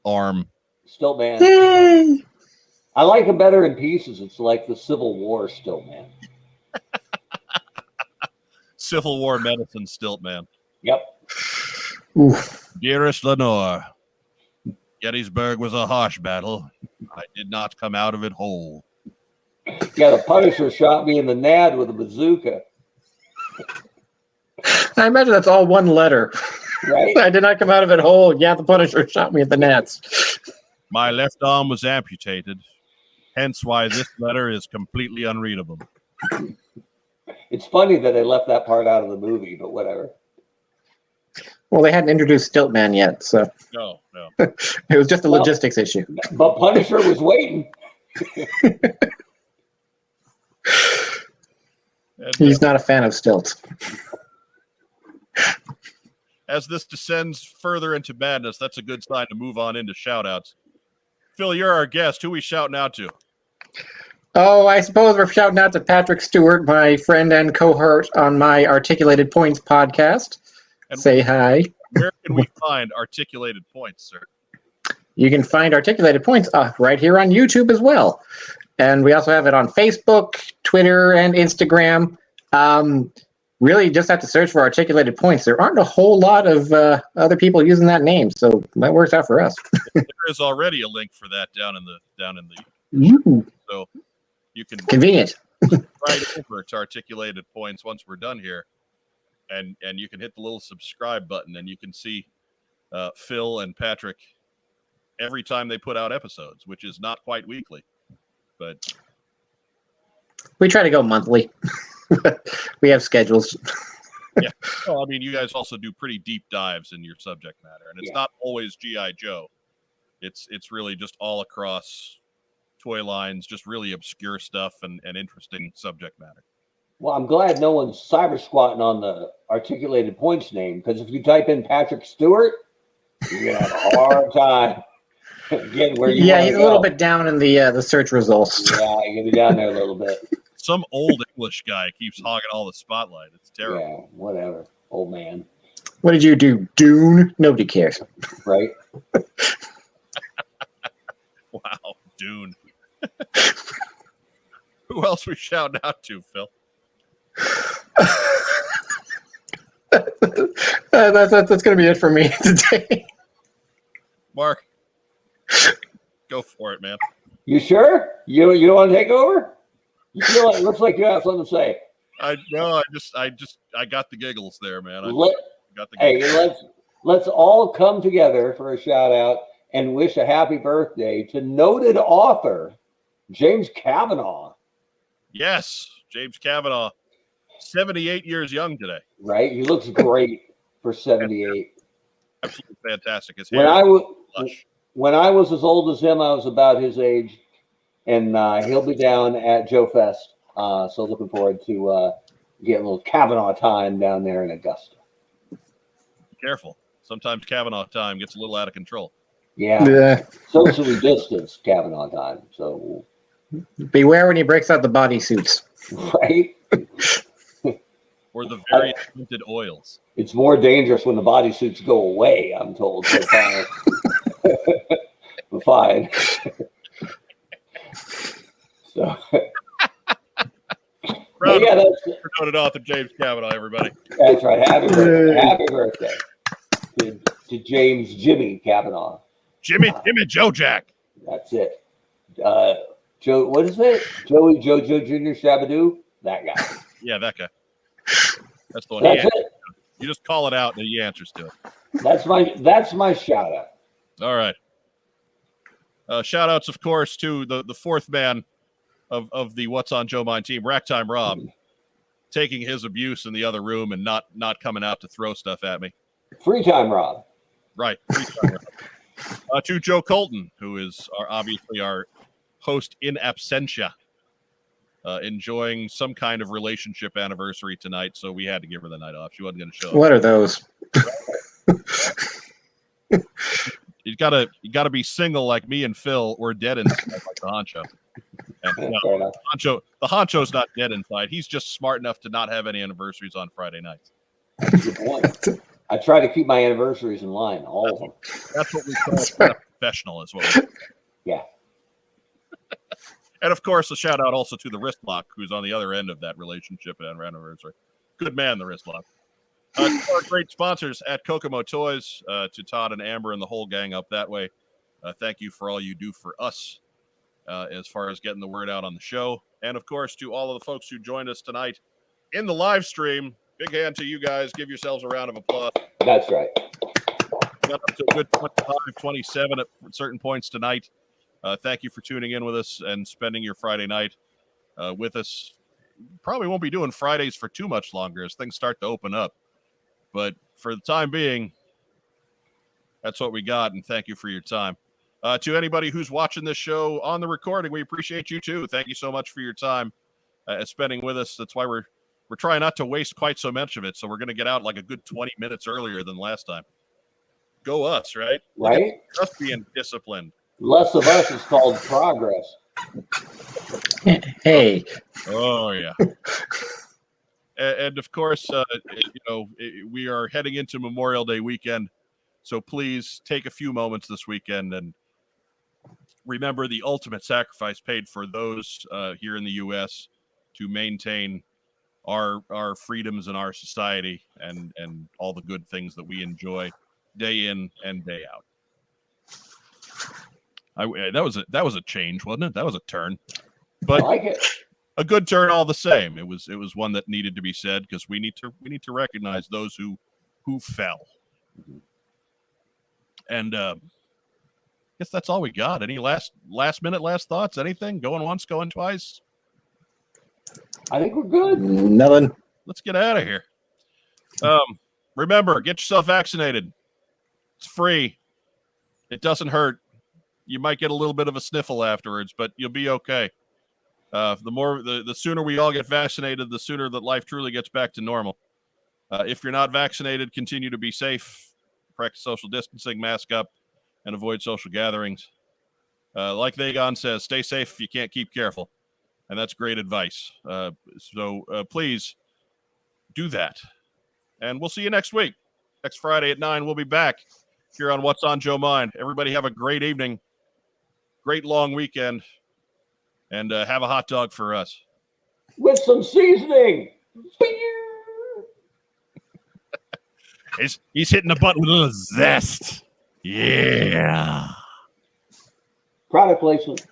arm. Still, man. Yay! I like it better in pieces. It's like the Civil War still, man. Civil War medicine stilt man. Yep. Oof. Dearest Lenore, Gettysburg was a harsh battle. I did not come out of it whole. Yeah, the Punisher shot me in the nad with a bazooka. I imagine that's all one letter. Right? I did not come out of it whole. Yeah, the Punisher shot me at the nets. My left arm was amputated, hence why this letter is completely unreadable. It's funny that they left that part out of the movie, but whatever. Well, they hadn't introduced Stiltman yet, so No. it was just a logistics issue. But Punisher was waiting. And, He's not a fan of stilts. as this descends further into madness, that's a good sign to move on into shout-outs. Phil, you're our guest. Who are we shouting out to? Oh, I suppose we're shouting out to Patrick Stewart, my friend and cohort on my Articulated Points podcast. And say hi. Where can we find Articulated Points, sir? You can find Articulated Points right here on YouTube as well. And we also have it on Facebook, Twitter, and Instagram. Really just have to search for Articulated Points. There aren't a whole lot of other people using that name, so that works out for us. There is already a link for that down in the Ooh, so you can convenient. right over to Articulated Points once we're done here, and you can hit the little subscribe button, and you can see Phil and Patrick every time they put out episodes, which is not quite weekly, but We try to go monthly. We have schedules. yeah. Well, I mean, you guys also do pretty deep dives in your subject matter, and it's not always G.I. Joe. It's really just all across toy lines, just really obscure stuff and interesting subject matter. Well, I'm glad no one's cyber squatting on the Articulated Points name, because if you type in Patrick Stewart, you're gonna have a hard time getting where you want to go. He's a little bit down in the search results. Yeah, you're gonna be down there a little bit. Some old English guy keeps hogging all the spotlight. It's terrible. Yeah, whatever, old man. What did you do, Dune? Nobody cares. Right? Wow, Dune. Who else we shouting out to, Phil? That's going to be it for me today. Mark, go for it, man. You sure? You don't want to take over? You feel like it looks like you have something to say. I got the giggles there, man. Got the Hey, giggles. let's all come together for a shout out and wish a happy birthday to noted author James Kavanaugh. Yes, James Kavanaugh, 78 years young today. Right? He looks great for 78. Absolutely fantastic. His When hair I was as old as him, I was about his age, and he'll be down at Joe Fest. So looking forward to getting a little Kavanaugh time down there in Augusta. Be careful. Sometimes Kavanaugh time gets a little out of control. Yeah. Socially distanced Kavanaugh time. So beware when he breaks out the bodysuits. right. Or the various tinted oils. It's more dangerous when the bodysuits go away, I'm told. So fine. Fine. So Proud yeah, of noted author James Kavanaugh, everybody. that's right. Happy birthday to James Jimmy Kavanaugh. Jimmy Joe Jack. That's it. Joe, what is it? Joey Jojo Jr. Shabadoo? That guy. Yeah, that guy. That's the one. That's it. You just call it out and he answers to it. That's my shout out. All right. Shout outs, of course, to the fourth man of the What's on Joe Mine team, Racktime Rob, taking his abuse in the other room and not coming out to throw stuff at me. Free time, Rob. Right. Free time Rob. To Joe Colton, who is obviously our host in absentia, enjoying some kind of relationship anniversary tonight, so we had to give her the night off. She wasn't going to show up. What are those? You gotta be single like me and Phil. We're dead inside like the honcho. And, the honcho's not dead inside. He's just smart enough to not have any anniversaries on Friday nights. Good point. I try to keep my anniversaries in line, all of them. That's what we call a professional, is what we do. Yeah. And of course, a shout out also to the wrist lock, who's on the other end of that relationship and anniversary. Good man, the wrist lock. To our great sponsors at Kokomo Toys, to Todd and Amber and the whole gang up that way. Thank you for all you do for us as far as getting the word out on the show. And of course, to all of the folks who joined us tonight in the live stream. Big hand to you guys. Give yourselves a round of applause. That's right. Got up to a good 25, 27 at certain points tonight. Thank you for tuning in with us and spending your Friday night with us. Probably won't be doing Fridays for too much longer as things start to open up. But for the time being, that's what we got, and thank you for your time. To anybody who's watching this show on the recording, we appreciate you too. Thank you so much for your time spending with us. That's why we're we're trying not to waste quite so much of it. So we're going to get out like a good 20 minutes earlier than last time. Go us, right? Right? Just being disciplined. Less of us is called progress. Hey. Oh, yeah. And of course, we are heading into Memorial Day weekend. So please take a few moments this weekend and remember the ultimate sacrifice paid for those here in the U.S. to maintain our freedoms in our society and all the good things that we enjoy day in and day out. That was a change, wasn't it? That was a turn, but I like it. A good turn all the same. It was one that needed to be said because we need to recognize those who fell. And I guess that's all we got. Any last minute last thoughts? Anything? Going once, going twice? I think we're good. Nothing. Let's get out of here. Remember, get yourself vaccinated. It's free. It doesn't hurt. You might get a little bit of a sniffle afterwards, but you'll be okay. The sooner we all get vaccinated, the sooner that life truly gets back to normal. If you're not vaccinated, continue to be safe, practice social distancing, mask up, and avoid social gatherings. Like Vagon says, stay safe if you can't keep careful. And that's great advice. So please do that. And we'll see you next week. Next Friday at 9, we'll be back here on What's on Joe Mind. Everybody have a great evening, great long weekend, and have a hot dog for us. With some seasoning. He's hitting the button with a little zest. Yeah. Product placement.